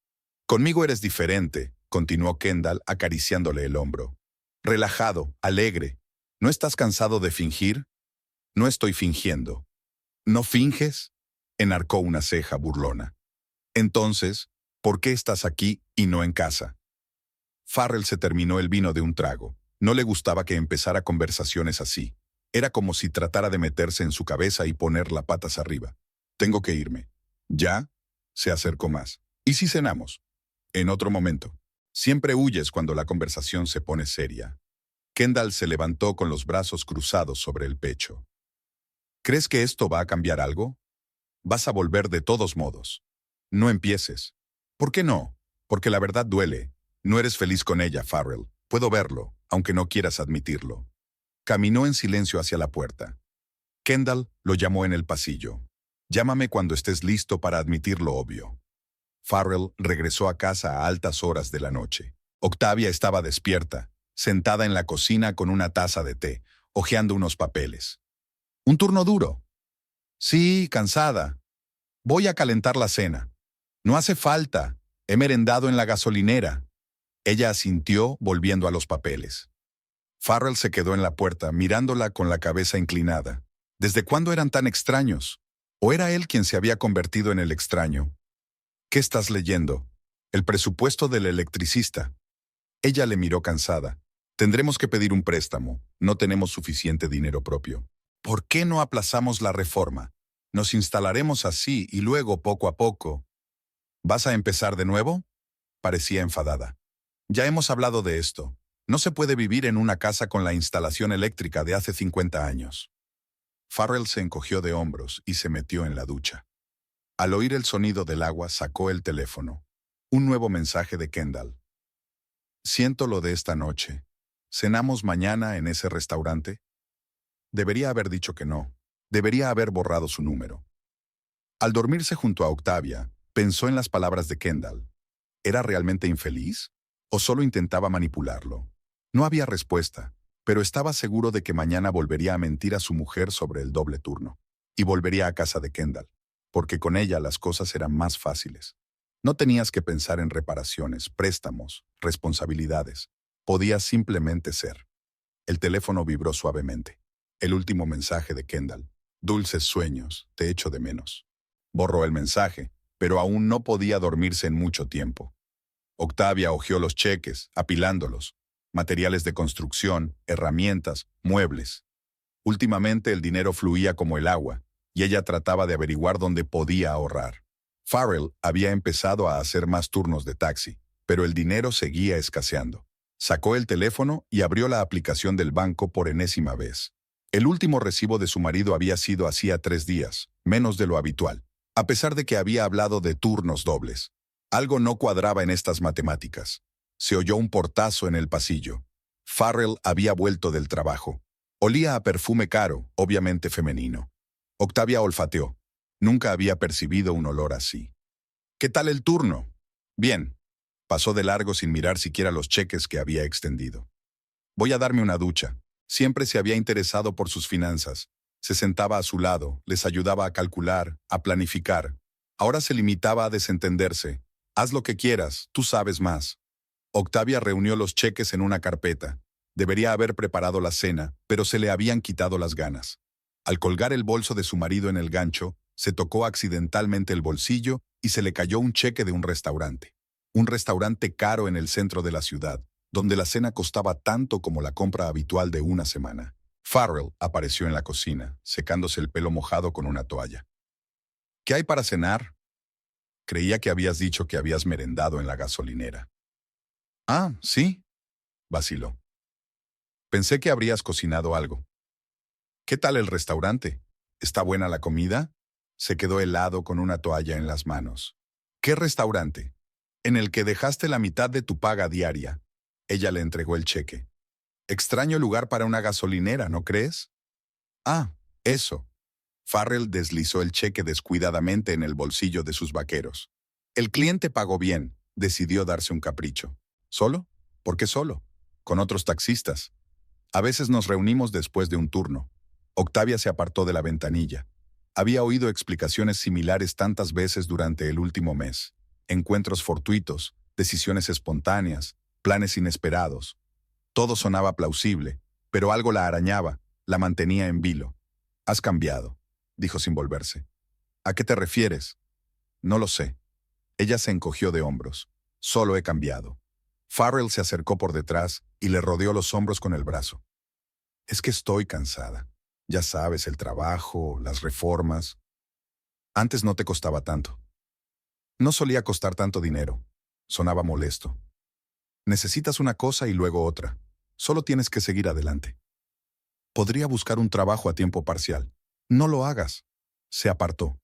Conmigo eres diferente, continuó Kendall acariciándole el hombro. Relajado, alegre. ¿No estás cansado de fingir? No estoy fingiendo. ¿No finges? Enarcó una ceja burlona. Entonces, ¿por qué estás aquí y no en casa? Farrell se terminó el vino de un trago. No le gustaba que empezara conversaciones así. Era como si tratara de meterse en su cabeza y poner las patas arriba. Tengo que irme. ¿Ya? Se acercó más. ¿Y si cenamos? En otro momento. Siempre huyes cuando la conversación se pone seria. Kendall se levantó con los brazos cruzados sobre el pecho. ¿Crees que esto va a cambiar algo? Vas a volver de todos modos. No empieces. ¿Por qué no? Porque la verdad duele. No eres feliz con ella, Farrell. Puedo verlo, aunque no quieras admitirlo. Caminó en silencio hacia la puerta. Kendall lo llamó en el pasillo. Llámame cuando estés listo para admitir lo obvio. Farrell regresó a casa a altas horas de la noche. Octavia estaba despierta, sentada en la cocina con una taza de té, hojeando unos papeles. ¿Un turno duro? Sí, cansada. Voy a calentar la cena. No hace falta. He merendado en la gasolinera. Ella asintió, volviendo a los papeles. Farrell se quedó en la puerta, mirándola con la cabeza inclinada. ¿Desde cuándo eran tan extraños? ¿O era él quien se había convertido en el extraño? ¿Qué estás leyendo? El presupuesto del electricista. Ella le miró cansada. Tendremos que pedir un préstamo. No tenemos suficiente dinero propio. ¿Por qué no aplazamos la reforma? Nos instalaremos así y luego, poco a poco. ¿Vas a empezar de nuevo? Parecía enfadada. Ya hemos hablado de esto. No se puede vivir en una casa con la instalación eléctrica de hace 50 años. Farrell se encogió de hombros y se metió en la ducha. Al oír el sonido del agua, sacó el teléfono. Un nuevo mensaje de Kendall. Siento lo de esta noche. ¿Cenamos mañana en ese restaurante? Debería haber dicho que no. Debería haber borrado su número. Al dormirse junto a Octavia, pensó en las palabras de Kendall. ¿Era realmente infeliz? ¿O solo intentaba manipularlo? No había respuesta, pero estaba seguro de que mañana volvería a mentir a su mujer sobre el doble turno. Y volvería a casa de Kendall, porque con ella las cosas eran más fáciles. No tenías que pensar en reparaciones, préstamos, responsabilidades. Podías simplemente ser. El teléfono vibró suavemente. El último mensaje de Kendall. Dulces sueños, te echo de menos. Borró el mensaje, pero aún no podía dormirse en mucho tiempo. Octavia hojeó los cheques, apilándolos. Materiales de construcción, herramientas, muebles. Últimamente el dinero fluía como el agua, y ella trataba de averiguar dónde podía ahorrar. Farrell había empezado a hacer más turnos de taxi, pero el dinero seguía escaseando. Sacó el teléfono y abrió la aplicación del banco por enésima vez. El último recibo de su marido había sido hacía 3 días, menos de lo habitual, a pesar de que había hablado de turnos dobles. Algo no cuadraba en estas matemáticas. Se oyó un portazo en el pasillo. Farrell había vuelto del trabajo. Olía a perfume caro, obviamente femenino. Octavia olfateó. Nunca había percibido un olor así. ¿Qué tal el turno? Bien. Pasó de largo sin mirar siquiera los cheques que había extendido. Voy a darme una ducha. Siempre se había interesado por sus finanzas. Se sentaba a su lado, les ayudaba a calcular, a planificar. Ahora se limitaba a desentenderse. Haz lo que quieras, tú sabes más. Octavia reunió los cheques en una carpeta. Debería haber preparado la cena, pero se le habían quitado las ganas. Al colgar el bolso de su marido en el gancho, se tocó accidentalmente el bolsillo y se le cayó un cheque de un restaurante. Un restaurante caro en el centro de la ciudad, donde la cena costaba tanto como la compra habitual de una semana. Farrell apareció en la cocina, secándose el pelo mojado con una toalla. ¿Qué hay para cenar? Creía que habías dicho que habías merendado en la gasolinera. Ah, sí, vaciló. Pensé que habrías cocinado algo. ¿Qué tal el restaurante? ¿Está buena la comida? Se quedó helado con una toalla en las manos. ¿Qué restaurante? En el que dejaste la mitad de tu paga diaria. Ella le entregó el cheque. Extraño lugar para una gasolinera, ¿no crees? Ah, eso. Farrell deslizó el cheque descuidadamente en el bolsillo de sus vaqueros. El cliente pagó bien, decidió darse un capricho. ¿Solo? ¿Por qué solo? Con otros taxistas. A veces nos reunimos después de un turno. Octavia se apartó de la ventanilla. Había oído explicaciones similares tantas veces durante el último mes. Encuentros fortuitos, decisiones espontáneas, planes inesperados. Todo sonaba plausible, pero algo la arañaba, la mantenía en vilo. «Has cambiado», dijo sin volverse. «¿A qué te refieres?» «No lo sé». Ella se encogió de hombros. «Solo he cambiado». Farrell se acercó por detrás y le rodeó los hombros con el brazo. «Es que estoy cansada. Ya sabes, el trabajo, las reformas. Antes no te costaba tanto. No solía costar tanto dinero». Sonaba molesto. «Necesitas una cosa y luego otra. Solo tienes que seguir adelante. Podría buscar un trabajo a tiempo parcial». «No lo hagas». Se apartó.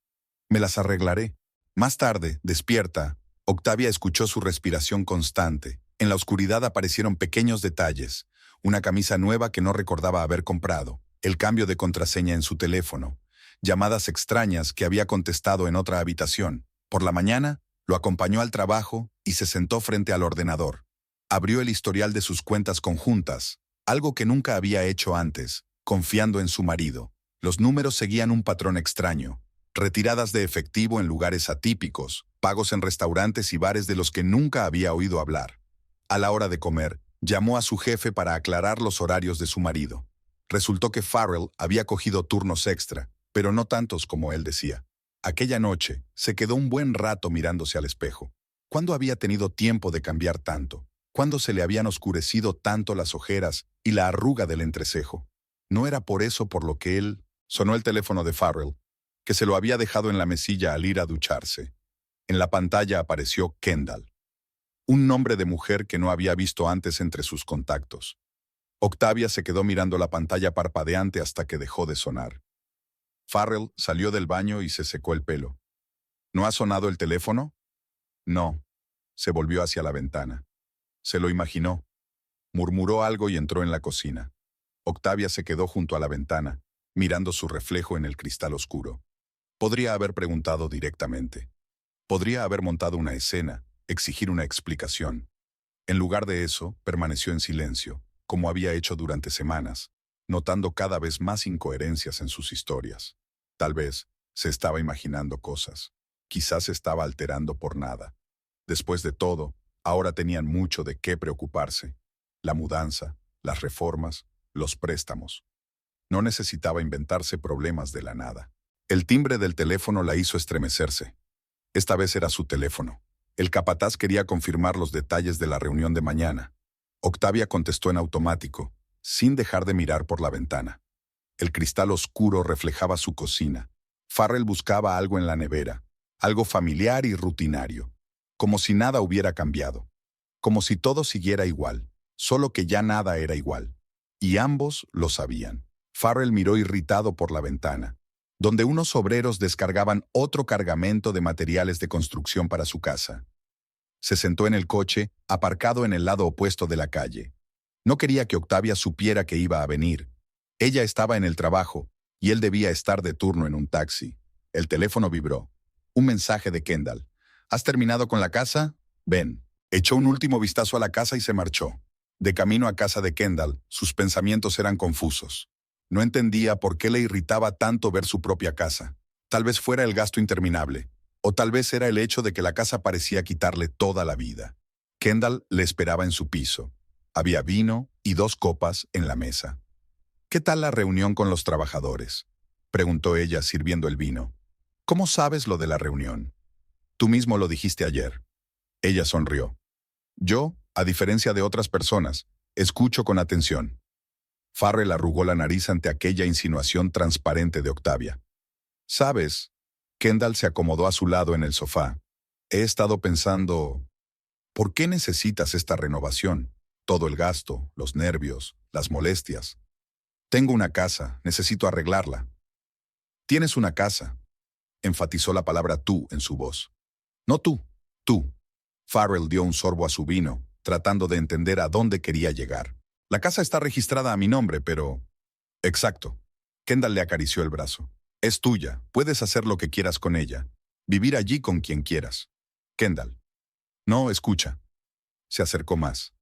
«Me las arreglaré». Más tarde, despierta, Octavia escuchó su respiración constante. En la oscuridad aparecieron pequeños detalles. Una camisa nueva que no recordaba haber comprado, el cambio de contraseña en su teléfono, llamadas extrañas que había contestado en otra habitación. Por la mañana, lo acompañó al trabajo y se sentó frente al ordenador. Abrió el historial de sus cuentas conjuntas, algo que nunca había hecho antes, confiando en su marido. Los números seguían un patrón extraño. Retiradas de efectivo en lugares atípicos, pagos en restaurantes y bares de los que nunca había oído hablar. A la hora de comer, llamó a su jefe para aclarar los horarios de su marido. Resultó que Farrell había cogido turnos extra, pero no tantos como él decía. Aquella noche, se quedó un buen rato mirándose al espejo. ¿Cuándo había tenido tiempo de cambiar tanto? ¿Cuándo se le habían oscurecido tanto las ojeras y la arruga del entrecejo? No era por eso por lo que él... Sonó el teléfono de Farrell, que se lo había dejado en la mesilla al ir a ducharse. En la pantalla apareció Kendall, un nombre de mujer que no había visto antes entre sus contactos. Octavia se quedó mirando la pantalla parpadeante hasta que dejó de sonar. Farrell salió del baño y se secó el pelo. ¿No ha sonado el teléfono? No. Se volvió hacia la ventana. Se lo imaginó. Murmuró algo y entró en la cocina. Octavia se quedó junto a la ventana, mirando su reflejo en el cristal oscuro. Podría haber preguntado directamente. Podría haber montado una escena, exigir una explicación. En lugar de eso, permaneció en silencio, como había hecho durante semanas, notando cada vez más incoherencias en sus historias. Tal vez se estaba imaginando cosas. Quizás se estaba alterando por nada. Después de todo, ahora tenían mucho de qué preocuparse. La mudanza, las reformas, los préstamos. No necesitaba inventarse problemas de la nada. El timbre del teléfono la hizo estremecerse. Esta vez era su teléfono. El capataz quería confirmar los detalles de la reunión de mañana. Octavia contestó en automático, sin dejar de mirar por la ventana. El cristal oscuro reflejaba su cocina. Farrell buscaba algo en la nevera, algo familiar y rutinario, como si nada hubiera cambiado, como si todo siguiera igual, solo que ya nada era igual. Y ambos lo sabían. Farrell miró irritado por la ventana, donde unos obreros descargaban otro cargamento de materiales de construcción para su casa. Se sentó en el coche, aparcado en el lado opuesto de la calle. No quería que Octavia supiera que iba a venir. Ella estaba en el trabajo, y él debía estar de turno en un taxi. El teléfono vibró. Un mensaje de Kendall. ¿Has terminado con la casa? Ven. Echó un último vistazo a la casa y se marchó. De camino a casa de Kendall, sus pensamientos eran confusos. No entendía por qué le irritaba tanto ver su propia casa. Tal vez fuera el gasto interminable, o tal vez era el hecho de que la casa parecía quitarle toda la vida. Kendall le esperaba en su piso. Había vino y 2 copas en la mesa. «¿Qué tal la reunión con los trabajadores?», preguntó ella sirviendo el vino. «¿Cómo sabes lo de la reunión? Tú mismo lo dijiste ayer». Ella sonrió. «Yo, a diferencia de otras personas, escucho con atención». Farrell arrugó la nariz ante aquella insinuación transparente de Octavia. «¿Sabes?», Kendall se acomodó a su lado en el sofá. «He estado pensando, ¿por qué necesitas esta renovación? Todo el gasto, los nervios, las molestias. Tengo una casa, necesito arreglarla». «Tienes una casa», enfatizó la palabra tú en su voz. «No tú, tú». Farrell dio un sorbo a su vino, tratando de entender a dónde quería llegar. «La casa está registrada a mi nombre, pero...». «Exacto». Kendall le acarició el brazo. «Es tuya, puedes hacer lo que quieras con ella. Vivir allí con quien quieras». «Kendall». «No, escucha». Se acercó más.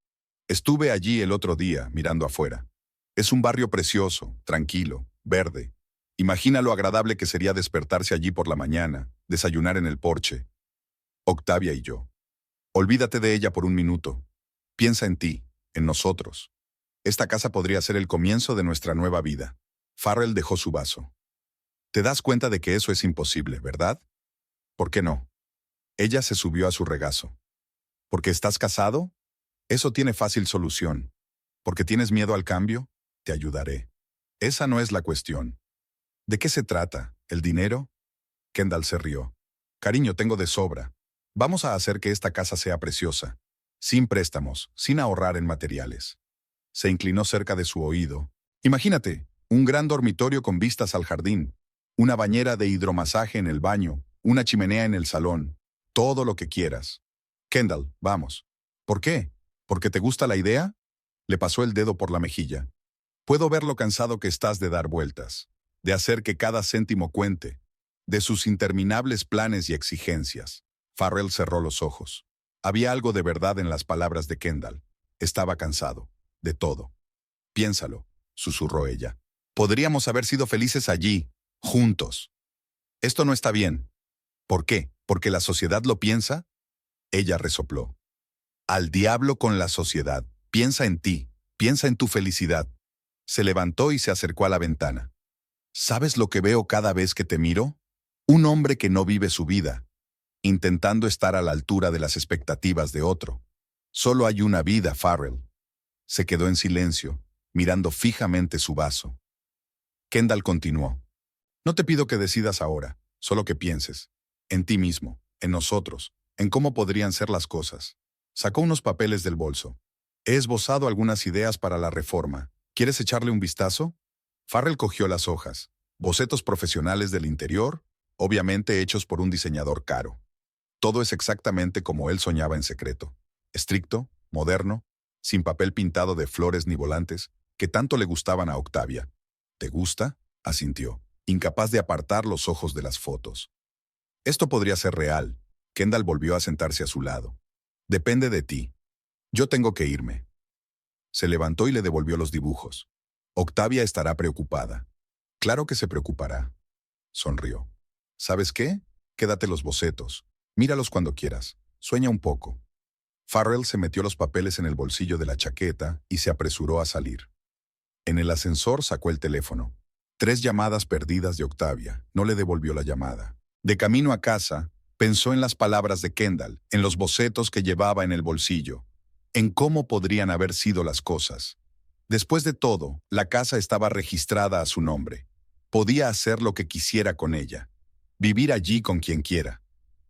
«Estuve allí el otro día, mirando afuera. Es un barrio precioso, tranquilo, verde. Imagina lo agradable que sería despertarse allí por la mañana, desayunar en el porche. Octavia y yo». Olvídate de ella por un minuto. Piensa en ti, en nosotros. Esta casa podría ser el comienzo de nuestra nueva vida. Farrell dejó su vaso. Te das cuenta de que eso es imposible, ¿verdad? ¿Por qué no? Ella se subió a su regazo. ¿Porque estás casado? Eso tiene fácil solución. ¿Porque tienes miedo al cambio? Te ayudaré. Esa no es la cuestión. ¿De qué se trata? ¿El dinero? Kendall se rió. Cariño, tengo de sobra. Vamos a hacer que esta casa sea preciosa. Sin préstamos, sin ahorrar en materiales. Se inclinó cerca de su oído. Imagínate, un gran dormitorio con vistas al jardín, una bañera de hidromasaje en el baño, una chimenea en el salón, todo lo que quieras. Kendall, vamos. ¿Por qué? ¿Porque te gusta la idea? Le pasó el dedo por la mejilla. Puedo ver lo cansado que estás de dar vueltas, de hacer que cada céntimo cuente, de sus interminables planes y exigencias. Farrell cerró los ojos. Había algo de verdad en las palabras de Kendall. Estaba cansado. De todo. Piénsalo, susurró ella. Podríamos haber sido felices allí, juntos. Esto no está bien. ¿Por qué? ¿Porque la sociedad lo piensa? Ella resopló. Al diablo con la sociedad. Piensa en ti. Piensa en tu felicidad. Se levantó y se acercó a la ventana. ¿Sabes lo que veo cada vez que te miro? Un hombre que no vive su vida, intentando estar a la altura de las expectativas de otro. Solo hay una vida, Farrell. Se quedó en silencio, mirando fijamente su vaso. Kendall continuó. No te pido que decidas ahora, solo que pienses. En ti mismo, en nosotros, en cómo podrían ser las cosas. Sacó unos papeles del bolso. He esbozado algunas ideas para la reforma. ¿Quieres echarle un vistazo? Farrell cogió las hojas. Bocetos profesionales del interior, obviamente hechos por un diseñador caro. Todo es exactamente como él soñaba en secreto. Estricto, moderno, sin papel pintado de flores ni volantes, que tanto le gustaban a Octavia. ¿Te gusta? Asintió, incapaz de apartar los ojos de las fotos. Esto podría ser real. Kendall volvió a sentarse a su lado. Depende de ti. Yo tengo que irme. Se levantó y le devolvió los dibujos. Octavia estará preocupada. Claro que se preocupará. Sonrió. ¿Sabes qué? Quédate los bocetos. Míralos cuando quieras. Sueña un poco. Farrell se metió los papeles en el bolsillo de la chaqueta y se apresuró a salir. En el ascensor sacó el teléfono. 3 llamadas perdidas de Octavia. No le devolvió la llamada. De camino a casa, pensó en las palabras de Kendall, en los bocetos que llevaba en el bolsillo, en cómo podrían haber sido las cosas. Después de todo, la casa estaba registrada a su nombre. Podía hacer lo que quisiera con ella. Vivir allí con quien quiera.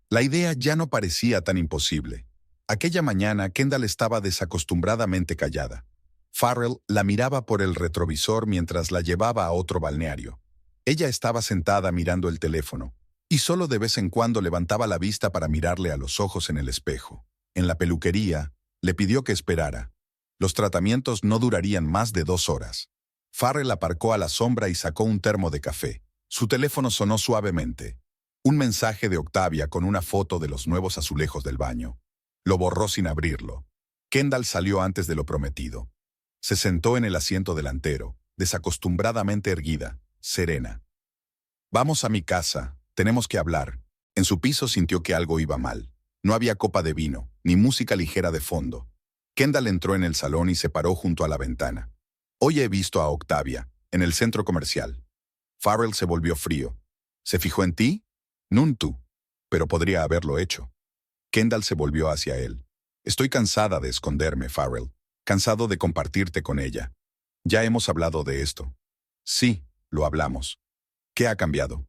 La idea ya no parecía tan imposible. Aquella mañana, Kendall estaba desacostumbradamente callada. Farrell la miraba por el retrovisor mientras la llevaba a otro balneario. Ella estaba sentada mirando el teléfono, y solo de vez en cuando levantaba la vista para mirarle a los ojos en el espejo. En la peluquería, le pidió que esperara. Los tratamientos no durarían más de 2 horas. Farrell aparcó a la sombra y sacó un termo de café. Su teléfono sonó suavemente. Un mensaje de Octavia con una foto de los nuevos azulejos del baño. Lo borró sin abrirlo. Kendall salió antes de lo prometido. Se sentó en el asiento delantero, desacostumbradamente erguida, serena. Vamos a mi casa, tenemos que hablar. En su piso sintió que algo iba mal. No había copa de vino, ni música ligera de fondo. Kendall entró en el salón y se paró junto a la ventana. Hoy he visto a Octavia, en el centro comercial. Farrell se volvió frío. ¿Se fijó en ti? Tú. Pero podría haberlo hecho. Kendall se volvió hacia él. Estoy cansada de esconderme, Farrell. Cansado de compartirte con ella. Ya hemos hablado de esto. Sí, lo hablamos. ¿Qué ha cambiado?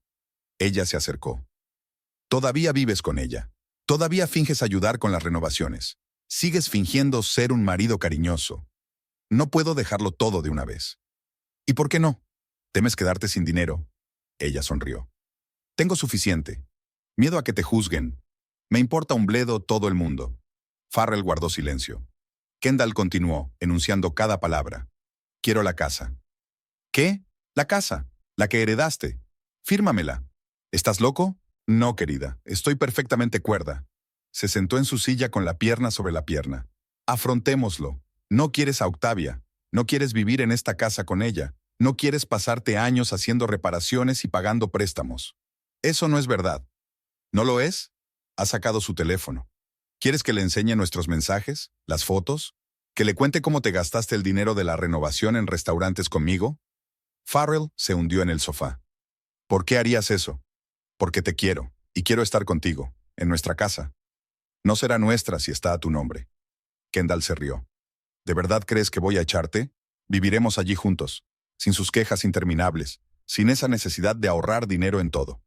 Ella se acercó. Todavía vives con ella. Todavía finges ayudar con las renovaciones. Sigues fingiendo ser un marido cariñoso. No puedo dejarlo todo de una vez. ¿Y por qué no? ¿Temes quedarte sin dinero? Ella sonrió. Tengo suficiente. Miedo a que te juzguen. Me importa un bledo todo el mundo. Farrell guardó silencio. Kendall continuó, enunciando cada palabra. Quiero la casa. ¿Qué? La casa. La que heredaste. Fírmamela. ¿Estás loco? No, querida. Estoy perfectamente cuerda. Se sentó en su silla con la pierna sobre la pierna. Afrontémoslo. No quieres a Octavia. No quieres vivir en esta casa con ella. No quieres pasarte años haciendo reparaciones y pagando préstamos. Eso no es verdad. ¿No lo es? Ha sacado su teléfono. ¿Quieres que le enseñe nuestros mensajes? ¿Las fotos? ¿Que le cuente cómo te gastaste el dinero de la renovación en restaurantes conmigo? Farrell se hundió en el sofá. ¿Por qué harías eso? Porque te quiero, y quiero estar contigo, en nuestra casa. No será nuestra si está a tu nombre. Kendall se rió. ¿De verdad crees que voy a echarte? Viviremos allí juntos, sin sus quejas interminables, sin esa necesidad de ahorrar dinero en todo.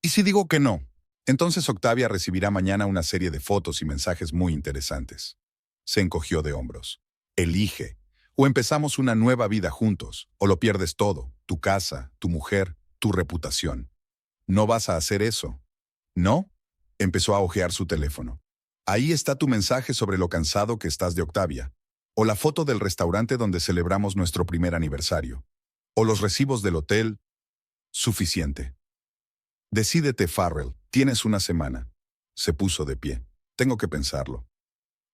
¿Y si digo que no? Entonces Octavia recibirá mañana una serie de fotos y mensajes muy interesantes. Se encogió de hombros. Elige. O empezamos una nueva vida juntos, o lo pierdes todo, tu casa, tu mujer, tu reputación. No vas a hacer eso. ¿No? Empezó a hojear su teléfono. Ahí está tu mensaje sobre lo cansado que estás de Octavia. O la foto del restaurante donde celebramos nuestro primer aniversario. O los recibos del hotel. Suficiente. Decídete, Farrell. Tienes una semana. Se puso de pie. Tengo que pensarlo.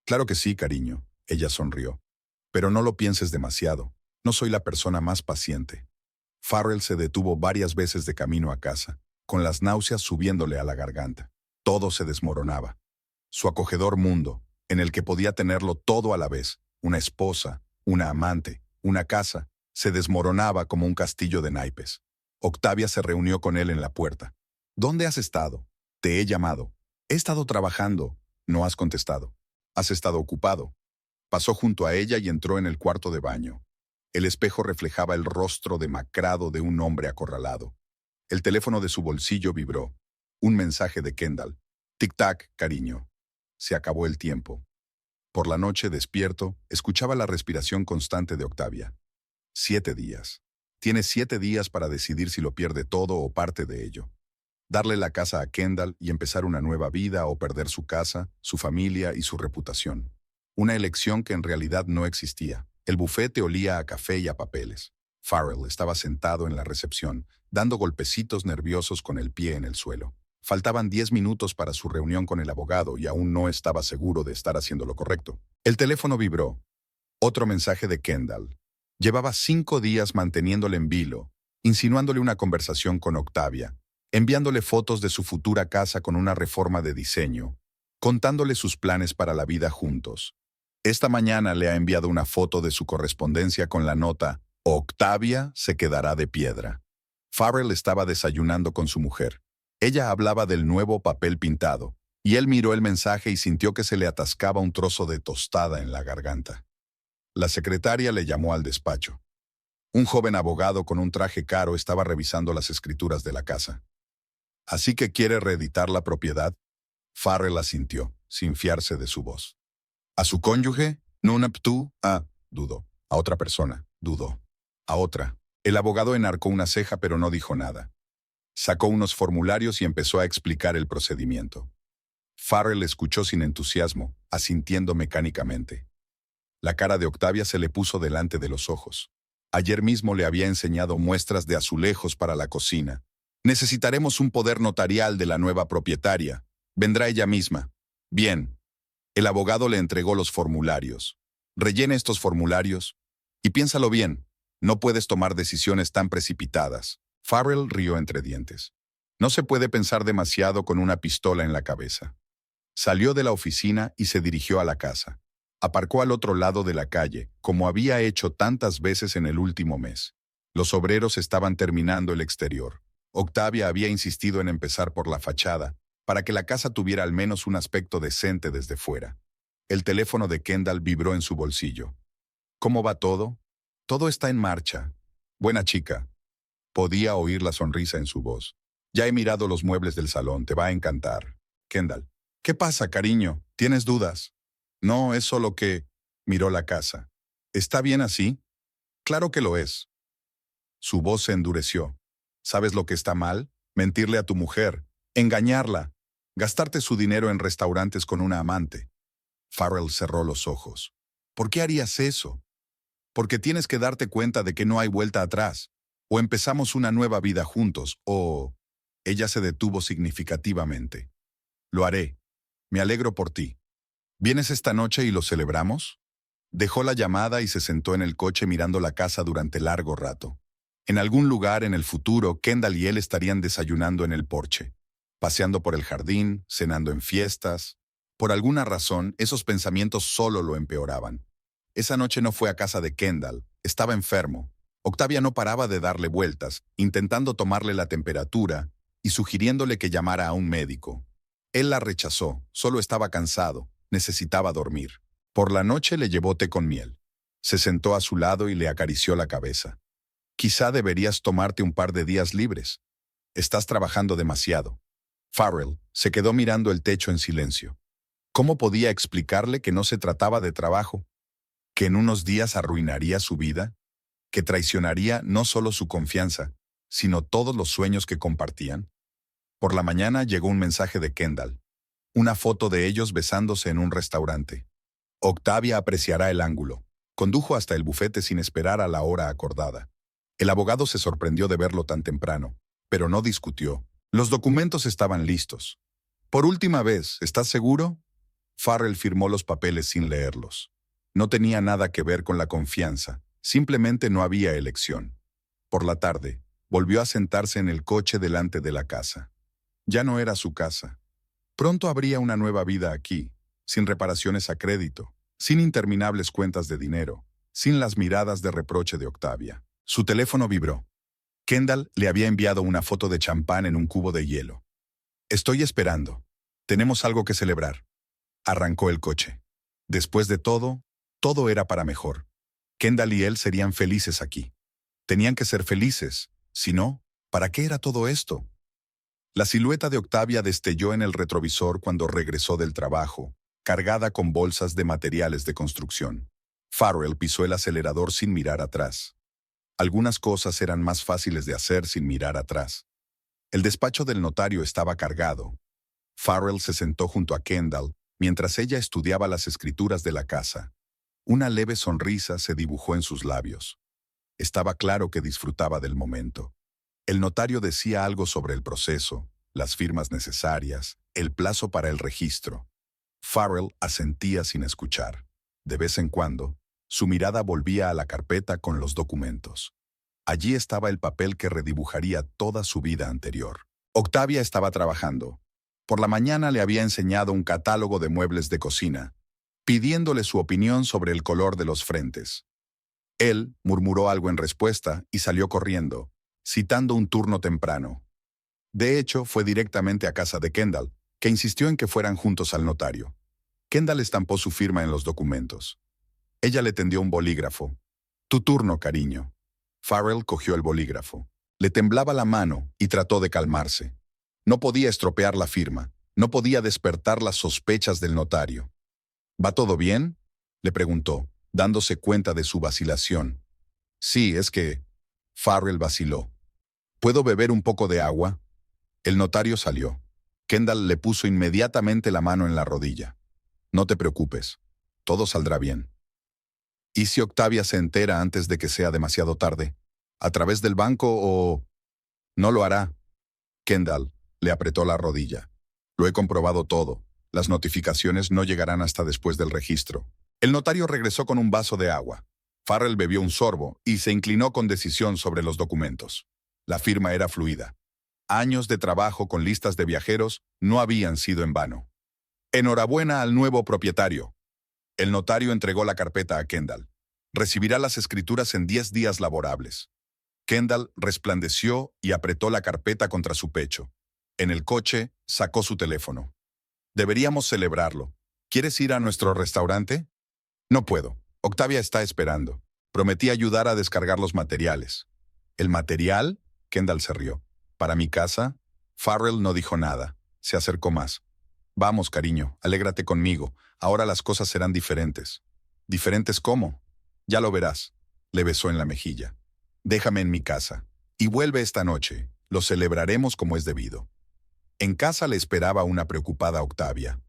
Claro que sí, cariño. Ella sonrió. Pero no lo pienses demasiado. No soy la persona más paciente. Farrell se detuvo varias veces de camino a casa, con las náuseas subiéndole a la garganta. Todo se desmoronaba. Su acogedor mundo, en el que podía tenerlo todo a la vez, una esposa, una amante, una casa, se desmoronaba como un castillo de naipes. Octavia se reunió con él en la puerta. ¿Dónde has estado? Te he llamado. He estado trabajando. No has contestado. Has estado ocupado. Pasó junto a ella y entró en el cuarto de baño. El espejo reflejaba el rostro demacrado de un hombre acorralado. El teléfono de su bolsillo vibró. Un mensaje de Kendall. Tic-tac, cariño. Se acabó el tiempo. Por la noche, despierto, escuchaba la respiración constante de Octavia. 7 días. Tiene 7 días para decidir si lo pierde todo o parte de ello. Darle la casa a Kendall y empezar una nueva vida o perder su casa, su familia y su reputación. Una elección que en realidad no existía. El bufete olía a café y a papeles. Farrell estaba sentado en la recepción, dando golpecitos nerviosos con el pie en el suelo. Faltaban 10 minutos para su reunión con el abogado y aún no estaba seguro de estar haciendo lo correcto. El teléfono vibró. Otro mensaje de Kendall. Llevaba 5 días manteniéndole en vilo, insinuándole una conversación con Octavia, enviándole fotos de su futura casa con una reforma de diseño, contándole sus planes para la vida juntos. Esta mañana le ha enviado una foto de su correspondencia con la nota «Octavia se quedará de piedra». Farrell estaba desayunando con su mujer. Ella hablaba del nuevo papel pintado, y él miró el mensaje y sintió que se le atascaba un trozo de tostada en la garganta. La secretaria le llamó al despacho. Un joven abogado con un traje caro estaba revisando las escrituras de la casa. ¿Así que quiere reeditar la propiedad? Farrell asintió, sin fiarse de su voz. ¿A su cónyuge? ¿No tú? Dudó. A otra persona, dudó. A otra. El abogado enarcó una ceja pero no dijo nada. Sacó unos formularios y empezó a explicar el procedimiento. Farrell escuchó sin entusiasmo, asintiendo mecánicamente. La cara de Octavia se le puso delante de los ojos. Ayer mismo le había enseñado muestras de azulejos para la cocina. Necesitaremos un poder notarial de la nueva propietaria. Vendrá ella misma. Bien. El abogado le entregó los formularios. Rellene estos formularios y piénsalo bien. No puedes tomar decisiones tan precipitadas. Farrell rió entre dientes. No se puede pensar demasiado con una pistola en la cabeza. Salió de la oficina y se dirigió a la casa. Aparcó al otro lado de la calle, como había hecho tantas veces en el último mes. Los obreros estaban terminando el exterior. Octavia había insistido en empezar por la fachada, para que la casa tuviera al menos un aspecto decente desde fuera. El teléfono de Kendall vibró en su bolsillo. ¿Cómo va todo? Todo está en marcha. Buena chica. Podía oír la sonrisa en su voz. Ya he mirado los muebles del salón, te va a encantar. Kendall. ¿Qué pasa, cariño? ¿Tienes dudas? No, es solo que... Miró la casa. ¿Está bien así? Claro que lo es. Su voz se endureció. ¿Sabes lo que está mal? Mentirle a tu mujer, engañarla, gastarte su dinero en restaurantes con una amante. Farrell cerró los ojos. ¿Por qué harías eso? Porque tienes que darte cuenta de que no hay vuelta atrás. O empezamos una nueva vida juntos, o... Ella se detuvo significativamente. Lo haré. Me alegro por ti. ¿Vienes esta noche y lo celebramos? Dejó la llamada y se sentó en el coche mirando la casa durante largo rato. En algún lugar en el futuro, Kendall y él estarían desayunando en el porche, paseando por el jardín, cenando en fiestas. Por alguna razón, esos pensamientos solo lo empeoraban. Esa noche no fue a casa de Kendall, estaba enfermo. Octavia no paraba de darle vueltas, intentando tomarle la temperatura y sugiriéndole que llamara a un médico. Él la rechazó, solo estaba cansado, necesitaba dormir. Por la noche le llevó té con miel. Se sentó a su lado y le acarició la cabeza. Quizá deberías tomarte un par de días libres. Estás trabajando demasiado. Farrell se quedó mirando el techo en silencio. ¿Cómo podía explicarle que no se trataba de trabajo? ¿Que en unos días arruinaría su vida? ¿Que traicionaría no solo su confianza, sino todos los sueños que compartían? Por la mañana llegó un mensaje de Kendall. Una foto de ellos besándose en un restaurante. Octavia apreciará el ángulo. Condujo hasta el bufete sin esperar a la hora acordada. El abogado se sorprendió de verlo tan temprano, pero no discutió. Los documentos estaban listos. Por última vez, ¿estás seguro? Farrell firmó los papeles sin leerlos. No tenía nada que ver con la confianza, simplemente no había elección. Por la tarde, volvió a sentarse en el coche delante de la casa. Ya no era su casa. Pronto habría una nueva vida aquí, sin reparaciones a crédito, sin interminables cuentas de dinero, sin las miradas de reproche de Octavia. Su teléfono vibró. Kendall le había enviado una foto de champán en un cubo de hielo. Estoy esperando. Tenemos algo que celebrar. Arrancó el coche. Después de todo, todo era para mejor. Kendall y él serían felices aquí. Tenían que ser felices. Si no, ¿para qué era todo esto? La silueta de Octavia destelló en el retrovisor cuando regresó del trabajo, cargada con bolsas de materiales de construcción. Farrell pisó el acelerador sin mirar atrás. Algunas cosas eran más fáciles de hacer sin mirar atrás. El despacho del notario estaba cargado. Farrell se sentó junto a Kendall mientras ella estudiaba las escrituras de la casa. Una leve sonrisa se dibujó en sus labios. Estaba claro que disfrutaba del momento. El notario decía algo sobre el proceso, las firmas necesarias, el plazo para el registro. Farrell asentía sin escuchar. De vez en cuando, su mirada volvía a la carpeta con los documentos. Allí estaba el papel que redibujaría toda su vida anterior. Octavia estaba trabajando. Por la mañana le había enseñado un catálogo de muebles de cocina, pidiéndole su opinión sobre el color de los frentes. Él murmuró algo en respuesta y salió corriendo, citando un turno temprano. De hecho, fue directamente a casa de Kendall, que insistió en que fueran juntos al notario. Kendall estampó su firma en los documentos. Ella le tendió un bolígrafo. Tu turno, cariño. Farrell cogió el bolígrafo. Le temblaba la mano y trató de calmarse. No podía estropear la firma. No podía despertar las sospechas del notario. ¿Va todo bien?, le preguntó, dándose cuenta de su vacilación. Sí, es que... Farrell vaciló. ¿Puedo beber un poco de agua? El notario salió. Kendall le puso inmediatamente la mano en la rodilla. No te preocupes. Todo saldrá bien. ¿Y si Octavia se entera antes de que sea demasiado tarde? ¿A través del banco o...? No lo hará. Kendall le apretó la rodilla. Lo he comprobado todo. Las notificaciones no llegarán hasta después del registro. El notario regresó con un vaso de agua. Farrell bebió un sorbo y se inclinó con decisión sobre los documentos. La firma era fluida. Años de trabajo con listas de viajeros no habían sido en vano. Enhorabuena al nuevo propietario. El notario entregó la carpeta a Kendall. Recibirá las escrituras en 10 días laborables. Kendall resplandeció y apretó la carpeta contra su pecho. En el coche, sacó su teléfono. Deberíamos celebrarlo. ¿Quieres ir a nuestro restaurante? No puedo. Octavia está esperando. Prometí ayudar a descargar los materiales. ¿El material? Kendall se rió. ¿Para mi casa? Farrell no dijo nada. Se acercó más. Vamos, cariño, alégrate conmigo. Ahora las cosas serán diferentes. ¿Diferentes cómo? Ya lo verás. Le besó en la mejilla. Déjame en mi casa. Y vuelve esta noche. Lo celebraremos como es debido. En casa le esperaba una preocupada Octavia.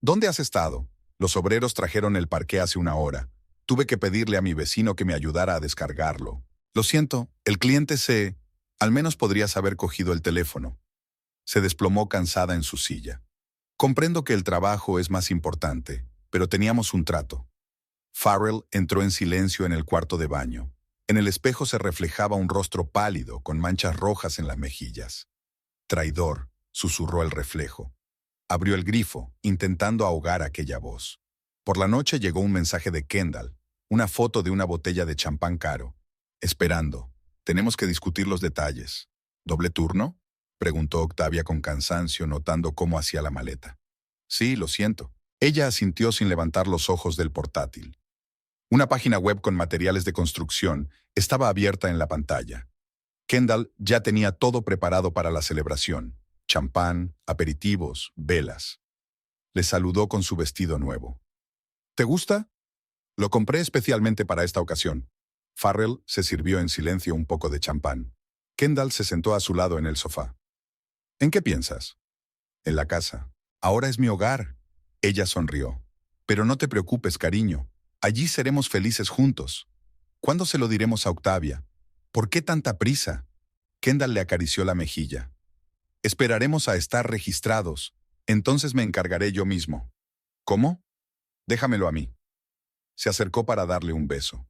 ¿Dónde has estado? Los obreros trajeron el parqué hace una hora. Tuve que pedirle a mi vecino que me ayudara a descargarlo. Lo siento, el cliente se... Al menos podrías haber cogido el teléfono. Se desplomó cansada en su silla. Comprendo que el trabajo es más importante, pero teníamos un trato. Farrell entró en silencio en el cuarto de baño. En el espejo se reflejaba un rostro pálido con manchas rojas en las mejillas. Traidor, susurró el reflejo. Abrió el grifo, intentando ahogar aquella voz. Por la noche llegó un mensaje de Kendall, una foto de una botella de champán caro. Esperando. Tenemos que discutir los detalles. ¿Doble turno? Preguntó Octavia con cansancio, notando cómo hacía la maleta. Sí, lo siento. Ella asintió sin levantar los ojos del portátil. Una página web con materiales de construcción estaba abierta en la pantalla. Kendall ya tenía todo preparado para la celebración. Champán, aperitivos, velas. Le saludó con su vestido nuevo. ¿Te gusta? Lo compré especialmente para esta ocasión. Farrell se sirvió en silencio un poco de champán. Kendall se sentó a su lado en el sofá. ¿En qué piensas? En la casa. Ahora es mi hogar. Ella sonrió. Pero no te preocupes, cariño. Allí seremos felices juntos. ¿Cuándo se lo diremos a Octavia? ¿Por qué tanta prisa? Kendall le acarició la mejilla. Esperaremos a estar registrados. Entonces me encargaré yo mismo. ¿Cómo? Déjamelo a mí. Se acercó para darle un beso.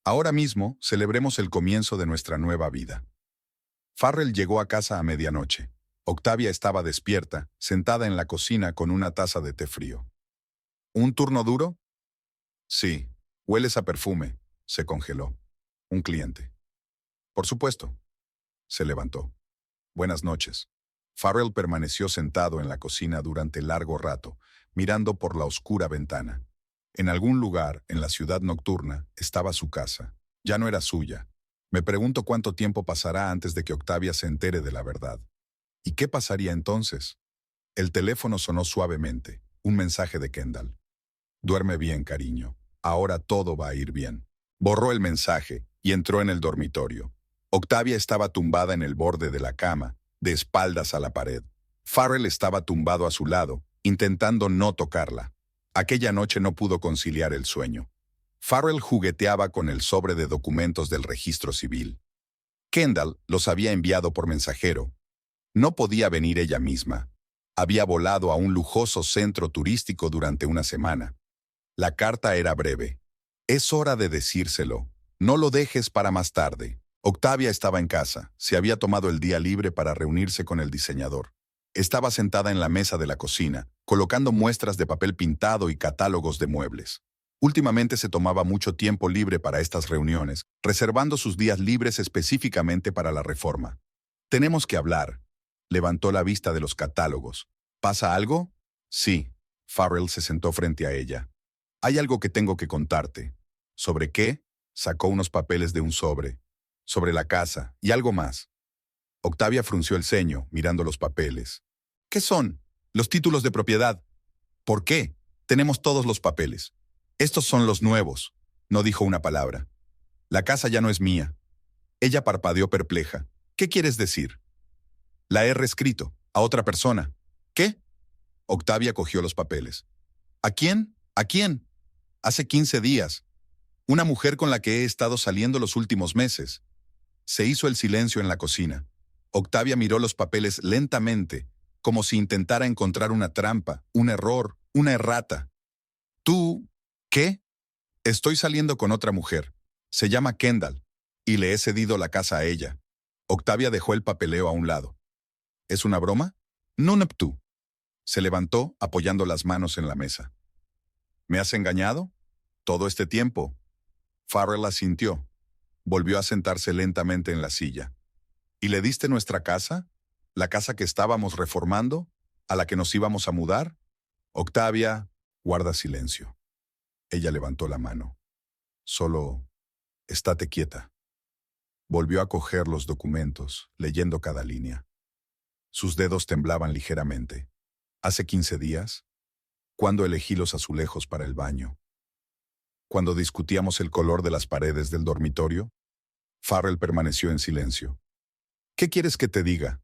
Ahora mismo celebremos el comienzo de nuestra nueva vida. Farrell llegó a casa a medianoche. Octavia estaba despierta, sentada en la cocina con una taza de té frío. ¿Un turno duro? Sí. Hueles a perfume. Se congeló. Un cliente. Por supuesto. Se levantó. Buenas noches. Farrell permaneció sentado en la cocina durante largo rato, mirando por la oscura ventana. En algún lugar, en la ciudad nocturna, estaba su casa. Ya no era suya. Me pregunto cuánto tiempo pasará antes de que Octavia se entere de la verdad. ¿Y qué pasaría entonces? El teléfono sonó suavemente. Un mensaje de Kendall. Duerme bien, cariño. Ahora todo va a ir bien. Borró el mensaje y entró en el dormitorio. Octavia estaba tumbada en el borde de la cama, de espaldas a la pared. Farrell estaba tumbado a su lado, intentando no tocarla. Aquella noche no pudo conciliar el sueño. Farrell jugueteaba con el sobre de documentos del registro civil. Kendall los había enviado por mensajero. No podía venir ella misma. Había volado a un lujoso centro turístico durante una semana. La carta era breve. Es hora de decírselo. No lo dejes para más tarde. Octavia estaba en casa. Se había tomado el día libre para reunirse con el diseñador. Estaba sentada en la mesa de la cocina, colocando muestras de papel pintado y catálogos de muebles. Últimamente se tomaba mucho tiempo libre para estas reuniones, reservando sus días libres específicamente para la reforma. Tenemos que hablar. Levantó la vista de los catálogos. ¿Pasa algo? Sí. Farrell se sentó frente a ella. Hay algo que tengo que contarte. ¿Sobre qué? Sacó unos papeles de un sobre. Sobre la casa y algo más. Octavia frunció el ceño, mirando los papeles. ¿Qué son? Los títulos de propiedad. ¿Por qué? Tenemos todos los papeles. Estos son los nuevos. No dijo una palabra. La casa ya no es mía. Ella parpadeó perpleja. ¿Qué quieres decir? La he reescrito. A otra persona. ¿Qué? Octavia cogió los papeles. ¿A quién? ¿A quién? Hace 15 días. Una mujer con la que he estado saliendo los últimos meses. Se hizo el silencio en la cocina. Octavia miró los papeles lentamente, como si intentara encontrar una trampa, un error, una errata. ¿Tú? ¿Qué? Estoy saliendo con otra mujer. Se llama Kendall, y le he cedido la casa a ella. Octavia dejó el papeleo a un lado. ¿Es una broma? No, tú. Se levantó, apoyando las manos en la mesa. ¿Me has engañado? ¿Todo este tiempo? Farrell asintió. Volvió a sentarse lentamente en la silla. ¿Y le diste nuestra casa? ¿La casa que estábamos reformando? ¿A la que nos íbamos a mudar? Octavia, guarda silencio. Ella levantó la mano. Solo, estate quieta. Volvió a coger los documentos, leyendo cada línea. Sus dedos temblaban ligeramente. Hace 15 días, cuando elegí los azulejos para el baño. Cuando discutíamos el color de las paredes del dormitorio, Farrell permaneció en silencio. ¿Qué quieres que te diga?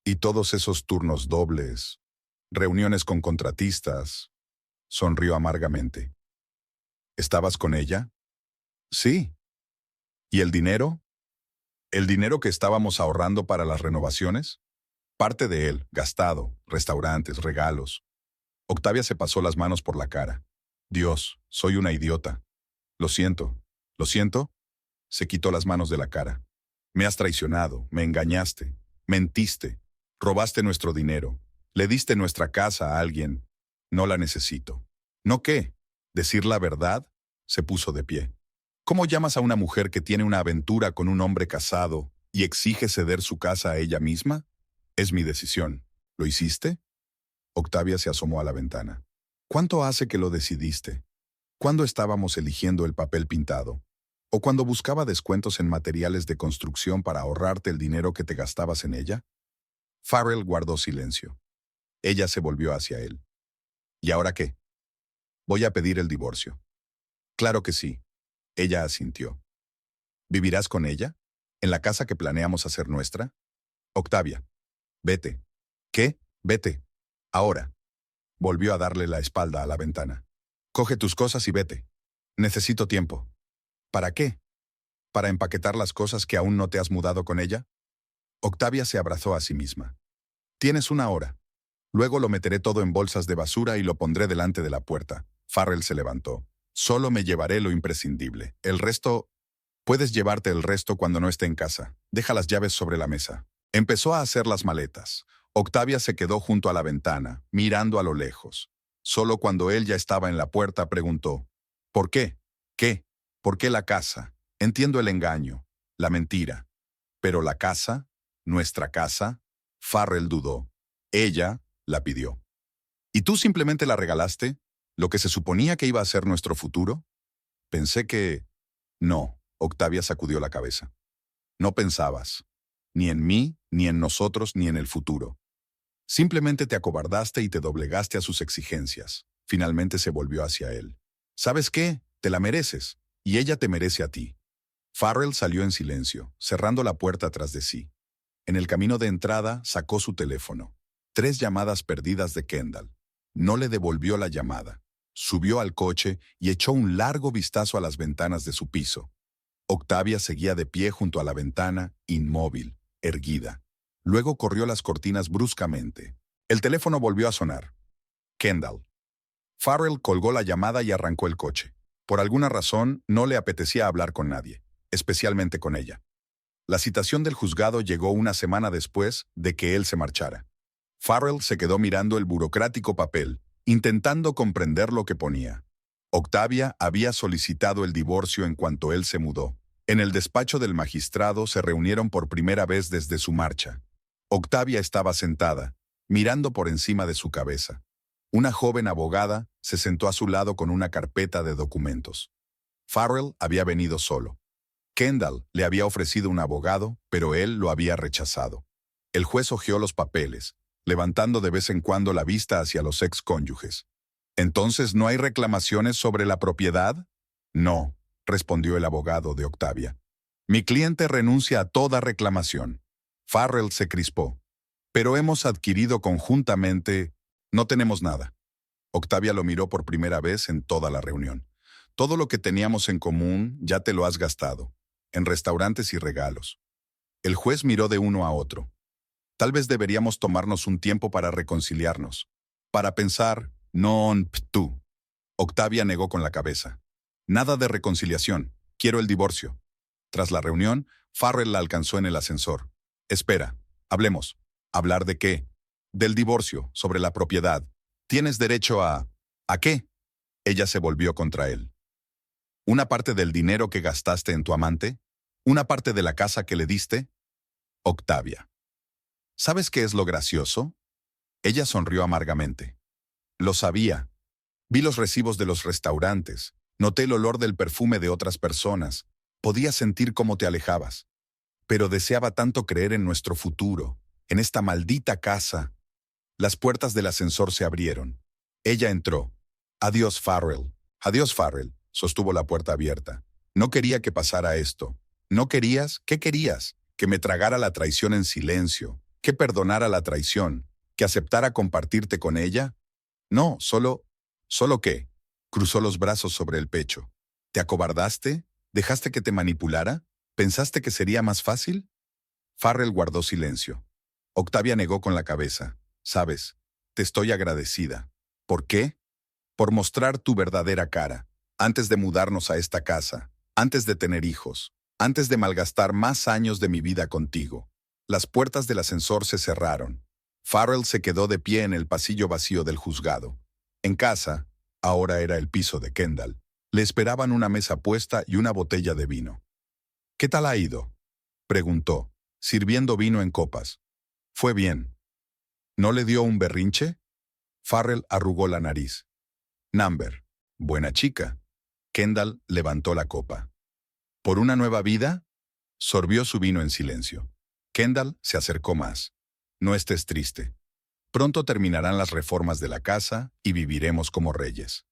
Y todos esos turnos dobles, reuniones con contratistas, sonrió amargamente. ¿Estabas con ella? Sí. ¿Y el dinero? ¿El dinero que estábamos ahorrando para las renovaciones? Parte de él, gastado, restaurantes, regalos. Octavia se pasó las manos por la cara. Dios, soy una idiota. Lo siento. ¿Lo siento? Se quitó las manos de la cara. Me has traicionado, me engañaste, mentiste, robaste nuestro dinero. Le diste nuestra casa a alguien. No la necesito. ¿No qué? ¿Decir la verdad? Se puso de pie. ¿Cómo llamas a una mujer que tiene una aventura con un hombre casado y exige ceder su casa a ella misma? Es mi decisión. ¿Lo hiciste? Octavia se asomó a la ventana. ¿Cuánto hace que lo decidiste? ¿Cuándo estábamos eligiendo el papel pintado? ¿O cuando buscaba descuentos en materiales de construcción para ahorrarte el dinero que te gastabas en ella? Farrell guardó silencio. Ella se volvió hacia él. ¿Y ahora qué? Voy a pedir el divorcio. Claro que sí. Ella asintió. ¿Vivirás con ella? ¿En la casa que planeamos hacer nuestra? Octavia. Vete. ¿Qué? Vete. Ahora. Volvió a darle la espalda a la ventana. Coge tus cosas y vete. Necesito tiempo. ¿Para qué? ¿Para empaquetar las cosas que aún no te has mudado con ella? Octavia se abrazó a sí misma. Tienes una hora. Luego lo meteré todo en bolsas de basura y lo pondré delante de la puerta. Farrell se levantó. Solo me llevaré lo imprescindible. El resto... Puedes llevarte el resto cuando no esté en casa. Deja las llaves sobre la mesa. Empezó a hacer las maletas. Octavia se quedó junto a la ventana, mirando a lo lejos. Solo cuando él ya estaba en la puerta preguntó, ¿por qué? ¿Qué? ¿Por qué la casa? Entiendo el engaño, la mentira. Pero la casa, nuestra casa, Farrell dudó. Ella la pidió. ¿Y tú simplemente la regalaste? ¿Lo que se suponía que iba a ser nuestro futuro? Pensé que... No, Octavia sacudió la cabeza. No pensabas. Ni en mí, ni en nosotros, ni en el futuro. Simplemente te acobardaste y te doblegaste a sus exigencias. Finalmente se volvió hacia él. ¿Sabes qué? Te la mereces. Y ella te merece a ti. Farrell salió en silencio, cerrando la puerta tras de sí. En el camino de entrada sacó su teléfono. 3 llamadas perdidas de Kendall. No le devolvió la llamada. Subió al coche y echó un largo vistazo a las ventanas de su piso. Octavia seguía de pie junto a la ventana, inmóvil, erguida. Luego corrió las cortinas bruscamente. El teléfono volvió a sonar. Kendall. Farrell colgó la llamada y arrancó el coche. Por alguna razón, no le apetecía hablar con nadie, especialmente con ella. La citación del juzgado llegó una semana después de que él se marchara. Farrell se quedó mirando el burocrático papel, intentando comprender lo que ponía. Octavia había solicitado el divorcio en cuanto él se mudó. En el despacho del magistrado se reunieron por primera vez desde su marcha. Octavia estaba sentada, mirando por encima de su cabeza. Una joven abogada se sentó a su lado con una carpeta de documentos. Farrell había venido solo. Kendall le había ofrecido un abogado, pero él lo había rechazado. El juez hojeó los papeles, levantando de vez en cuando la vista hacia los excónyuges. ¿Entonces no hay reclamaciones sobre la propiedad? No, respondió el abogado de Octavia. Mi cliente renuncia a toda reclamación. Farrell se crispó. Pero hemos adquirido conjuntamente... No tenemos nada. Octavia lo miró por primera vez en toda la reunión. Todo lo que teníamos en común ya te lo has gastado, en restaurantes y regalos. El juez miró de uno a otro. Tal vez deberíamos tomarnos un tiempo para reconciliarnos. Para pensar, non tú. Octavia negó con la cabeza. Nada de reconciliación. Quiero el divorcio. Tras la reunión, Farrell la alcanzó en el ascensor. Espera, hablemos. ¿Hablar de qué? Del divorcio, sobre la propiedad. Tienes derecho a... ¿A qué? Ella se volvió contra él. ¿Una parte del dinero que gastaste en tu amante? ¿Una parte de la casa que le diste? Octavia. ¿Sabes qué es lo gracioso? Ella sonrió amargamente. Lo sabía. Vi los recibos de los restaurantes. Noté el olor del perfume de otras personas. Podía sentir cómo te alejabas. Pero deseaba tanto creer en nuestro futuro, en esta maldita casa. Las puertas del ascensor se abrieron. Ella entró. Adiós, Farrell. Adiós, Farrell. Sostuvo la puerta abierta. No quería que pasara esto. ¿No querías? ¿Qué querías? Que me tragara la traición en silencio. Que perdonara la traición. Que aceptara compartirte con ella. No, ¿Solo qué? Cruzó los brazos sobre el pecho. ¿Te acobardaste? ¿Dejaste que te manipulara? ¿Pensaste que sería más fácil? Farrell guardó silencio. Octavia negó con la cabeza. Sabes, te estoy agradecida. ¿Por qué? Por mostrar tu verdadera cara. Antes de mudarnos a esta casa, antes de tener hijos, antes de malgastar más años de mi vida contigo. Las puertas del ascensor se cerraron. Farrell se quedó de pie en el pasillo vacío del juzgado. En casa, ahora era el piso de Kendall, le esperaban una mesa puesta y una botella de vino. ¿Qué tal ha ido?, preguntó, sirviendo vino en copas. Fue bien. ¿No le dio un berrinche? Farrell arrugó la nariz. Number. Buena chica. Kendall levantó la copa. ¿Por una nueva vida? Sorbió su vino en silencio. Kendall se acercó más. No estés triste. Pronto terminarán las reformas de la casa y viviremos como reyes.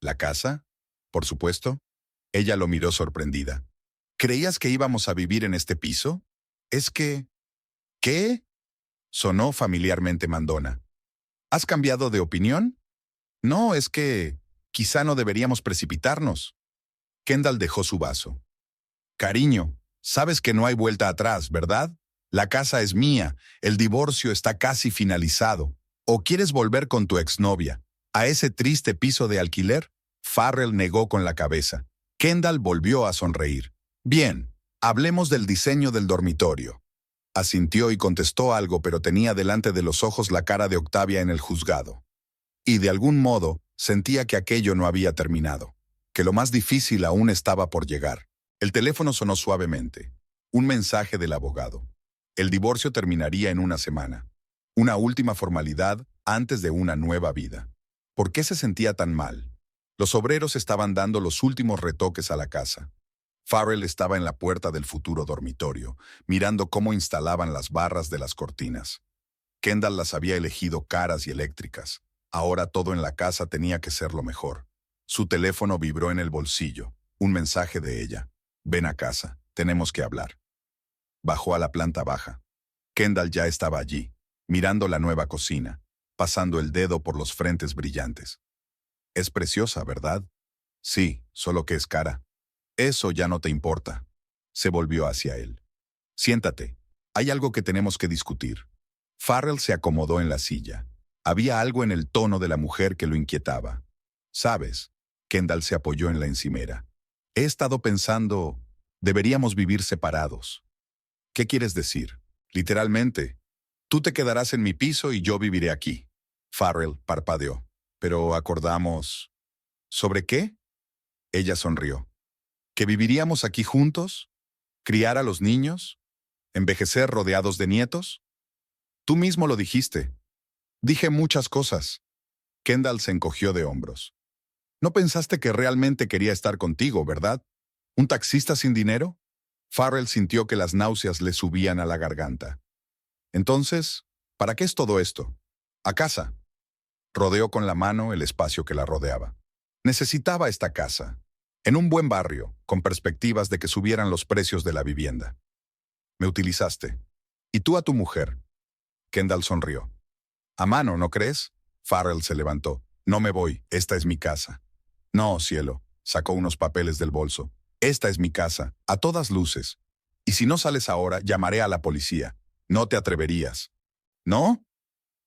¿La casa? Por supuesto. Ella lo miró sorprendida. ¿Creías que íbamos a vivir en este piso? Es que... ¿Qué? Sonó familiarmente mandona. ¿Has cambiado de opinión? No, es que... Quizá no deberíamos precipitarnos. Kendall dejó su vaso. Cariño, sabes que no hay vuelta atrás, ¿verdad? La casa es mía, el divorcio está casi finalizado. ¿O quieres volver con tu exnovia a ese triste piso de alquiler? Farrell negó con la cabeza. Kendall volvió a sonreír. Bien, hablemos del diseño del dormitorio. Asintió y contestó algo, pero tenía delante de los ojos la cara de Octavia en el juzgado. Y de algún modo sentía que aquello no había terminado, que lo más difícil aún estaba por llegar. El teléfono sonó suavemente. Un mensaje del abogado. El divorcio terminaría en una semana. Una última formalidad antes de una nueva vida. ¿Por qué se sentía tan mal? Los obreros estaban dando los últimos retoques a la casa. Farrell estaba en la puerta del futuro dormitorio, mirando cómo instalaban las barras de las cortinas. Kendall las había elegido caras y eléctricas. Ahora todo en la casa tenía que ser lo mejor. Su teléfono vibró en el bolsillo. Un mensaje de ella. Ven a casa, tenemos que hablar. Bajó a la planta baja. Kendall ya estaba allí, mirando la nueva cocina, pasando el dedo por los frentes brillantes. Es preciosa, ¿verdad? Sí, solo que es cara. Eso ya no te importa. Se volvió hacia él. Siéntate. Hay algo que tenemos que discutir. Farrell se acomodó en la silla. Había algo en el tono de la mujer que lo inquietaba. ¿Sabes? Kendall se apoyó en la encimera. He estado pensando, deberíamos vivir separados. ¿Qué quieres decir? Literalmente, tú te quedarás en mi piso y yo viviré aquí. Farrell parpadeó. Pero acordamos... ¿Sobre qué? Ella sonrió. ¿Que viviríamos aquí juntos? ¿Criar a los niños? ¿Envejecer rodeados de nietos? Tú mismo lo dijiste. Dije muchas cosas. Kendall se encogió de hombros. No pensaste que realmente quería estar contigo, ¿verdad? ¿Un taxista sin dinero? Farrell sintió que las náuseas le subían a la garganta. Entonces, ¿para qué es todo esto? A casa. Rodeó con la mano el espacio que la rodeaba. Necesitaba esta casa. En un buen barrio, con perspectivas de que subieran los precios de la vivienda. Me utilizaste. ¿Y tú a tu mujer? Kendall sonrió. A mano, ¿no crees? Farrell se levantó. No me voy, esta es mi casa. No, cielo. Sacó unos papeles del bolso. Esta es mi casa, a todas luces. Y si no sales ahora, llamaré a la policía. No te atreverías. ¿No?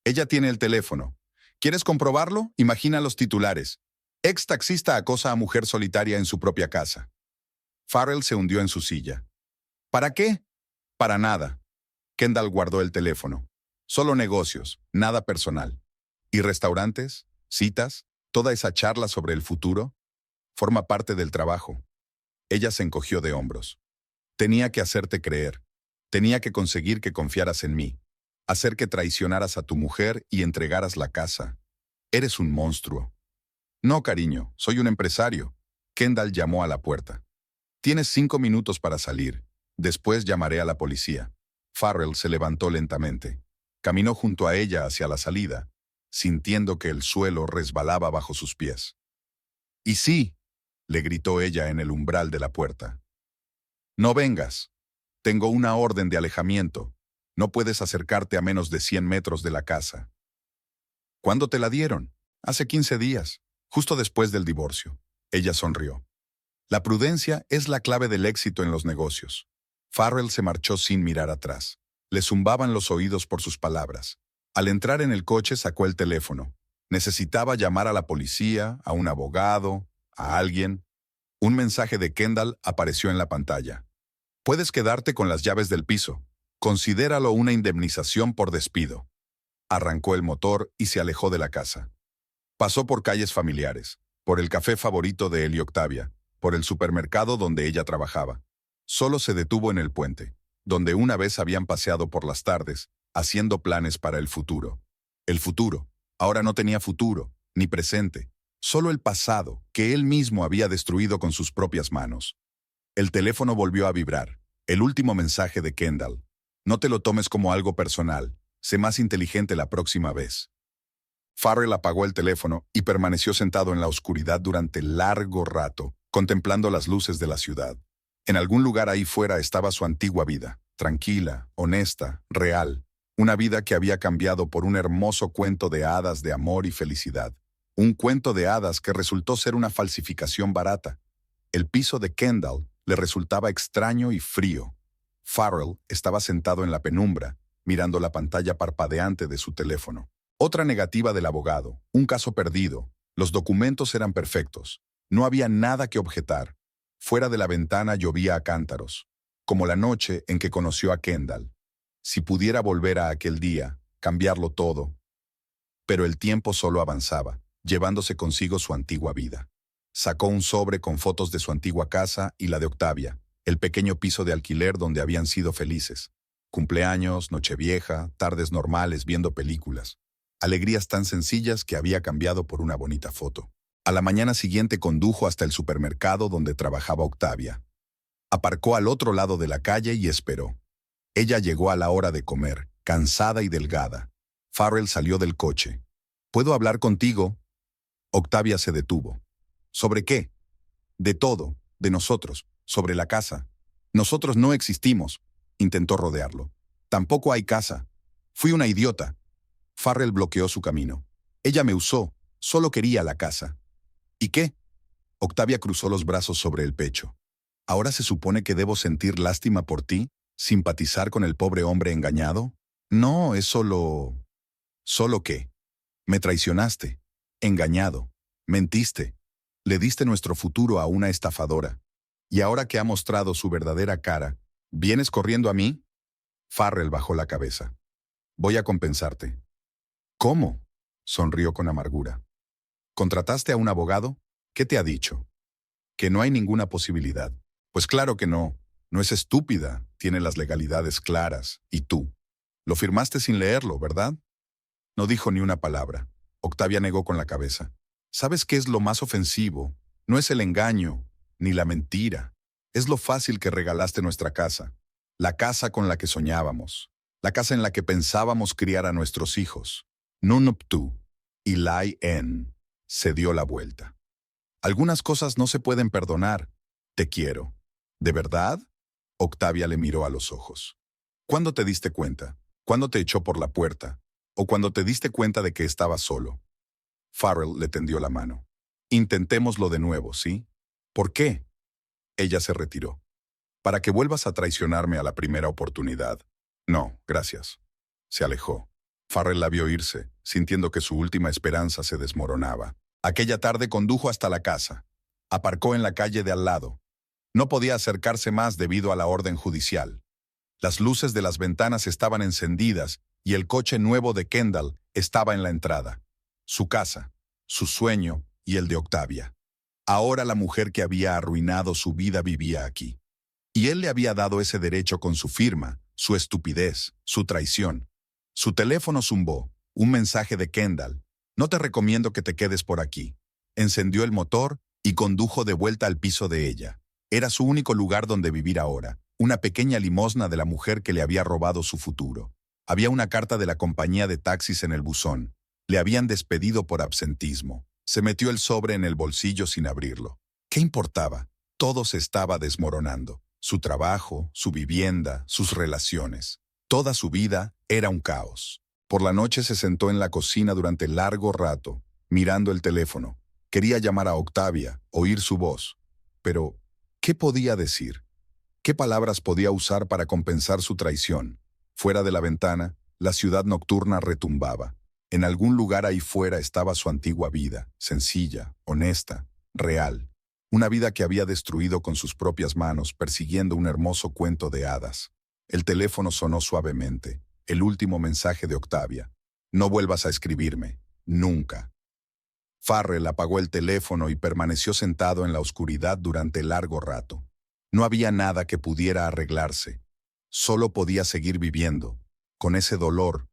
Ella tiene el teléfono. ¿Quieres comprobarlo? Imagina los titulares. Ex taxista acosa a mujer solitaria en su propia casa. Farrell se hundió en su silla. ¿Para qué? Para nada. Kendall guardó el teléfono. Solo negocios, nada personal. ¿Y restaurantes? ¿Citas? ¿Toda esa charla sobre el futuro? Forma parte del trabajo. Ella se encogió de hombros. Tenía que hacerte creer. Tenía que conseguir que confiaras en mí. Hacer que traicionaras a tu mujer y entregaras la casa. Eres un monstruo. No, cariño, soy un empresario. Kendall llamó a la puerta. Tienes 5 minutos para salir. Después llamaré a la policía. Farrell se levantó lentamente. Caminó junto a ella hacia la salida, sintiendo que el suelo resbalaba bajo sus pies. «Y sí», le gritó ella en el umbral de la puerta. «No vengas. Tengo una orden de alejamiento. No puedes acercarte a menos de 100 metros de la casa». «¿Cuándo te la dieron?» «Hace 15 días, justo después del divorcio». Ella sonrió. La prudencia es la clave del éxito en los negocios. Farrell se marchó sin mirar atrás. Le zumbaban los oídos por sus palabras. Al entrar en el coche sacó el teléfono. Necesitaba llamar a la policía, a un abogado, a alguien. Un mensaje de Kendall apareció en la pantalla. Puedes quedarte con las llaves del piso. Considéralo una indemnización por despido. Arrancó el motor y se alejó de la casa. Pasó por calles familiares, por el café favorito de él y Octavia, por el supermercado donde ella trabajaba. Solo se detuvo en el puente, donde una vez habían paseado por las tardes, haciendo planes para el futuro. El futuro. Ahora no tenía futuro, ni presente, solo el pasado, que él mismo había destruido con sus propias manos. El teléfono volvió a vibrar. El último mensaje de Kendall. No te lo tomes como algo personal. Sé más inteligente la próxima vez. Farrell apagó el teléfono y permaneció sentado en la oscuridad durante largo rato, contemplando las luces de la ciudad. En algún lugar ahí fuera estaba su antigua vida, tranquila, honesta, real. Una vida que había cambiado por un hermoso cuento de hadas de amor y felicidad. Un cuento de hadas que resultó ser una falsificación barata. El piso de Kendall le resultaba extraño y frío. Farrell estaba sentado en la penumbra, mirando la pantalla parpadeante de su teléfono. Otra negativa del abogado, un caso perdido. Los documentos eran perfectos. No había nada que objetar. Fuera de la ventana llovía a cántaros, como la noche en que conoció a Kendall. Si pudiera volver a aquel día, cambiarlo todo. Pero el tiempo solo avanzaba, llevándose consigo su antigua vida. Sacó un sobre con fotos de su antigua casa y la de Octavia, el pequeño piso de alquiler donde habían sido felices. Cumpleaños, nochevieja, tardes normales viendo películas. Alegrías tan sencillas que había cambiado por una bonita foto. A la mañana siguiente condujo hasta el supermercado donde trabajaba Octavia. Aparcó al otro lado de la calle y esperó. Ella llegó a la hora de comer, cansada y delgada. Farrell salió del coche. ¿Puedo hablar contigo? Octavia se detuvo. ¿Sobre qué? De todo, de nosotros, sobre la casa. Nosotros no existimos. Intentó rodearlo. Tampoco hay casa. Fui una idiota. Farrell bloqueó su camino. Ella me usó. Solo quería la casa. ¿Y qué? Octavia cruzó los brazos sobre el pecho. ¿Ahora se supone que debo sentir lástima por ti? ¿Simpatizar con el pobre hombre engañado? No, es solo... ¿Solo qué? Me traicionaste. Engañado. Mentiste. Le diste nuestro futuro a una estafadora. Y ahora que ha mostrado su verdadera cara, ¿vienes corriendo a mí? Farrell bajó la cabeza. Voy a compensarte. ¿Cómo? Sonrió con amargura. ¿Contrataste a un abogado? ¿Qué te ha dicho? Que no hay ninguna posibilidad. Pues claro que no. No es estúpida. Tiene las legalidades claras. ¿Y tú? Lo firmaste sin leerlo, ¿verdad? No dijo ni una palabra. Octavia negó con la cabeza. ¿Sabes qué es lo más ofensivo? No es el engaño, ni la mentira. Es lo fácil que regalaste nuestra casa. La casa con la que soñábamos. La casa en la que pensábamos criar a nuestros hijos. Nunuptu. Y Lai En. Se dio la vuelta. Algunas cosas no se pueden perdonar. Te quiero. ¿De verdad? Octavia le miró a los ojos. ¿Cuándo te diste cuenta? ¿Cuándo te echó por la puerta? ¿O cuando te diste cuenta de que estabas solo? Farrell le tendió la mano. Intentémoslo de nuevo, ¿sí? ¿Por qué? Ella se retiró. Para que vuelvas a traicionarme a la primera oportunidad. No, gracias. Se alejó. Farrell la vio irse, sintiendo que su última esperanza se desmoronaba. Aquella tarde condujo hasta la casa. Aparcó en la calle de al lado. No podía acercarse más debido a la orden judicial. Las luces de las ventanas estaban encendidas y el coche nuevo de Kendall estaba en la entrada. Su casa, su sueño y el de Octavia. Ahora la mujer que había arruinado su vida vivía aquí. Y él le había dado ese derecho con su firma, su estupidez, su traición. Su teléfono zumbó, un mensaje de Kendall. No te recomiendo que te quedes por aquí. Encendió el motor y condujo de vuelta al piso de ella. Era su único lugar donde vivir ahora, una pequeña limosna de la mujer que le había robado su futuro. Había una carta de la compañía de taxis en el buzón. Le habían despedido por absentismo. Se metió el sobre en el bolsillo sin abrirlo. ¿Qué importaba? Todo se estaba desmoronando. Su trabajo, su vivienda, sus relaciones. Toda su vida era un caos. Por la noche se sentó en la cocina durante largo rato, mirando el teléfono. Quería llamar a Octavia, oír su voz. Pero, ¿qué podía decir? ¿Qué palabras podía usar para compensar su traición? Fuera de la ventana, la ciudad nocturna retumbaba. En algún lugar ahí fuera estaba su antigua vida, sencilla, honesta, real. Una vida que había destruido con sus propias manos, persiguiendo un hermoso cuento de hadas. El teléfono sonó suavemente, el último mensaje de Octavia. No vuelvas a escribirme. Nunca. Farrell apagó el teléfono y permaneció sentado en la oscuridad durante largo rato. No había nada que pudiera arreglarse. Solo podía seguir viviendo, con ese dolor,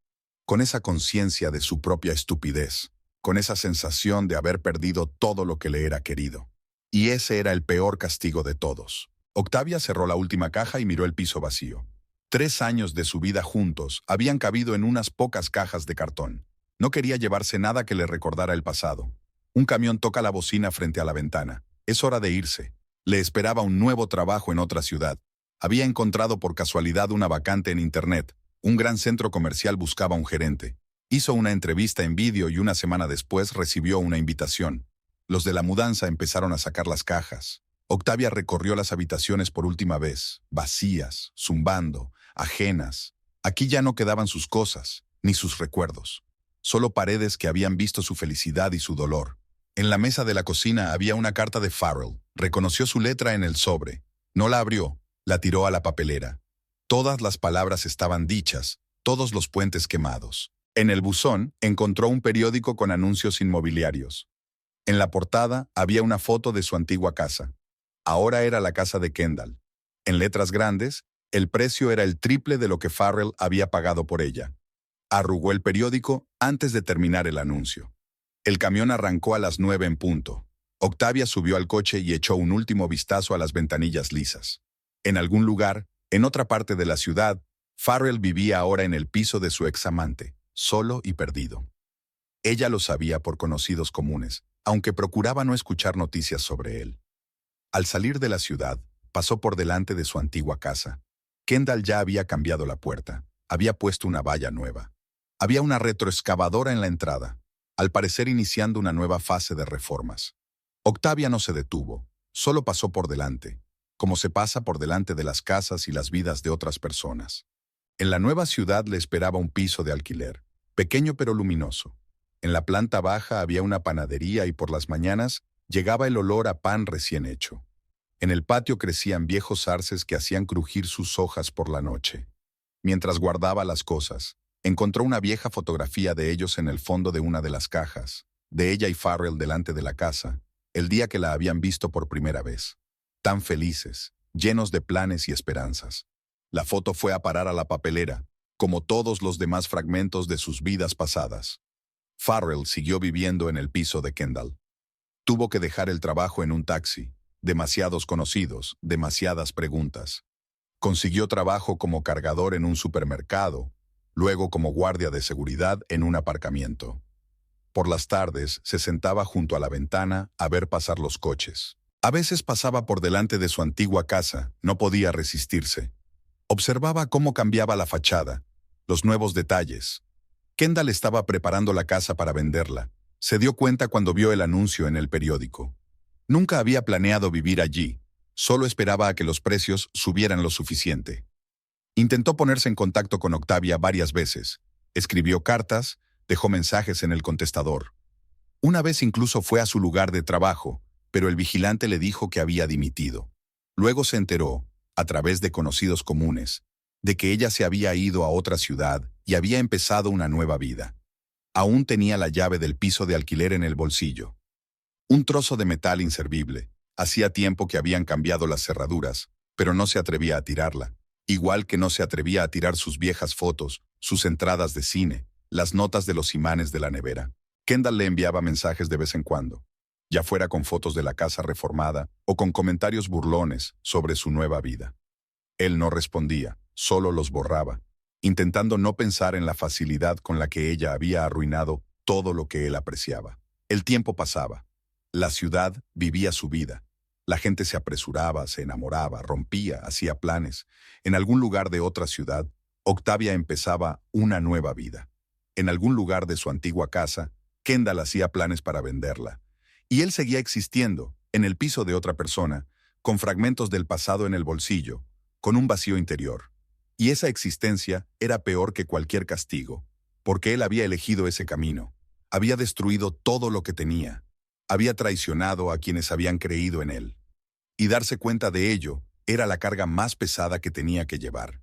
con esa conciencia de su propia estupidez, con esa sensación de haber perdido todo lo que le era querido. Y ese era el peor castigo de todos. Octavia cerró la última caja y miró el piso vacío. 3 años de su vida juntos habían cabido en unas pocas cajas de cartón. No quería llevarse nada que le recordara el pasado. Un camión toca la bocina frente a la ventana. Es hora de irse. Le esperaba un nuevo trabajo en otra ciudad. Había encontrado por casualidad una vacante en Internet. Un gran centro comercial buscaba un gerente. Hizo una entrevista en vídeo y una semana después recibió una invitación. Los de la mudanza empezaron a sacar las cajas. Octavia recorrió las habitaciones por última vez, vacías, zumbando, ajenas. Aquí ya no quedaban sus cosas, ni sus recuerdos. Solo paredes que habían visto su felicidad y su dolor. En la mesa de la cocina había una carta de Farrell. Reconoció su letra en el sobre. No la abrió, la tiró a la papelera. Todas las palabras estaban dichas, todos los puentes quemados. En el buzón encontró un periódico con anuncios inmobiliarios. En la portada había una foto de su antigua casa. Ahora era la casa de Kendall. En letras grandes, el precio era el triple de lo que Farrell había pagado por ella. Arrugó el periódico antes de terminar el anuncio. El camión arrancó a las 9 en punto. Octavia subió al coche y echó un último vistazo a las ventanillas lisas. En algún lugar, en otra parte de la ciudad, Farrell vivía ahora en el piso de su examante, solo y perdido. Ella lo sabía por conocidos comunes, aunque procuraba no escuchar noticias sobre él. Al salir de la ciudad, pasó por delante de su antigua casa. Kendall ya había cambiado la puerta, había puesto una valla nueva. Había una retroexcavadora en la entrada, al parecer iniciando una nueva fase de reformas. Octavia no se detuvo, solo pasó por delante, como se pasa por delante de las casas y las vidas de otras personas. En la nueva ciudad le esperaba un piso de alquiler, pequeño pero luminoso. En la planta baja había una panadería y por las mañanas llegaba el olor a pan recién hecho. En el patio crecían viejos arces que hacían crujir sus hojas por la noche. Mientras guardaba las cosas, encontró una vieja fotografía de ellos en el fondo de una de las cajas, de ella y Farrell delante de la casa, el día que la habían visto por primera vez. Tan felices, llenos de planes y esperanzas. La foto fue a parar a la papelera, como todos los demás fragmentos de sus vidas pasadas. Farrell siguió viviendo en el piso de Kendall. Tuvo que dejar el trabajo en un taxi, demasiados conocidos, demasiadas preguntas. Consiguió trabajo como cargador en un supermercado, luego como guardia de seguridad en un aparcamiento. Por las tardes se sentaba junto a la ventana a ver pasar los coches. A veces pasaba por delante de su antigua casa, no podía resistirse. Observaba cómo cambiaba la fachada, los nuevos detalles. Kendall estaba preparando la casa para venderla. Se dio cuenta cuando vio el anuncio en el periódico. Nunca había planeado vivir allí, solo esperaba a que los precios subieran lo suficiente. Intentó ponerse en contacto con Octavia varias veces. Escribió cartas, dejó mensajes en el contestador. Una vez incluso fue a su lugar de trabajo, pero el vigilante le dijo que había dimitido. Luego se enteró, a través de conocidos comunes, de que ella se había ido a otra ciudad y había empezado una nueva vida. Aún tenía la llave del piso de alquiler en el bolsillo. Un trozo de metal inservible. Hacía tiempo que habían cambiado las cerraduras, pero no se atrevía a tirarla. Igual que no se atrevía a tirar sus viejas fotos, sus entradas de cine, las notas de los imanes de la nevera. Kendall le enviaba mensajes de vez en cuando, ya fuera con fotos de la casa reformada o con comentarios burlones sobre su nueva vida. Él no respondía, solo los borraba, intentando no pensar en la facilidad con la que ella había arruinado todo lo que él apreciaba. El tiempo pasaba. La ciudad vivía su vida. La gente se apresuraba, se enamoraba, rompía, hacía planes. En algún lugar de otra ciudad, Octavia empezaba una nueva vida. En algún lugar de su antigua casa, Kendall hacía planes para venderla. Y él seguía existiendo, en el piso de otra persona, con fragmentos del pasado en el bolsillo, con un vacío interior. Y esa existencia era peor que cualquier castigo, porque él había elegido ese camino. Había destruido todo lo que tenía. Había traicionado a quienes habían creído en él. Y darse cuenta de ello era la carga más pesada que tenía que llevar.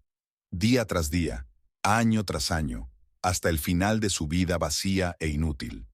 Día tras día, año tras año, hasta el final de su vida vacía e inútil.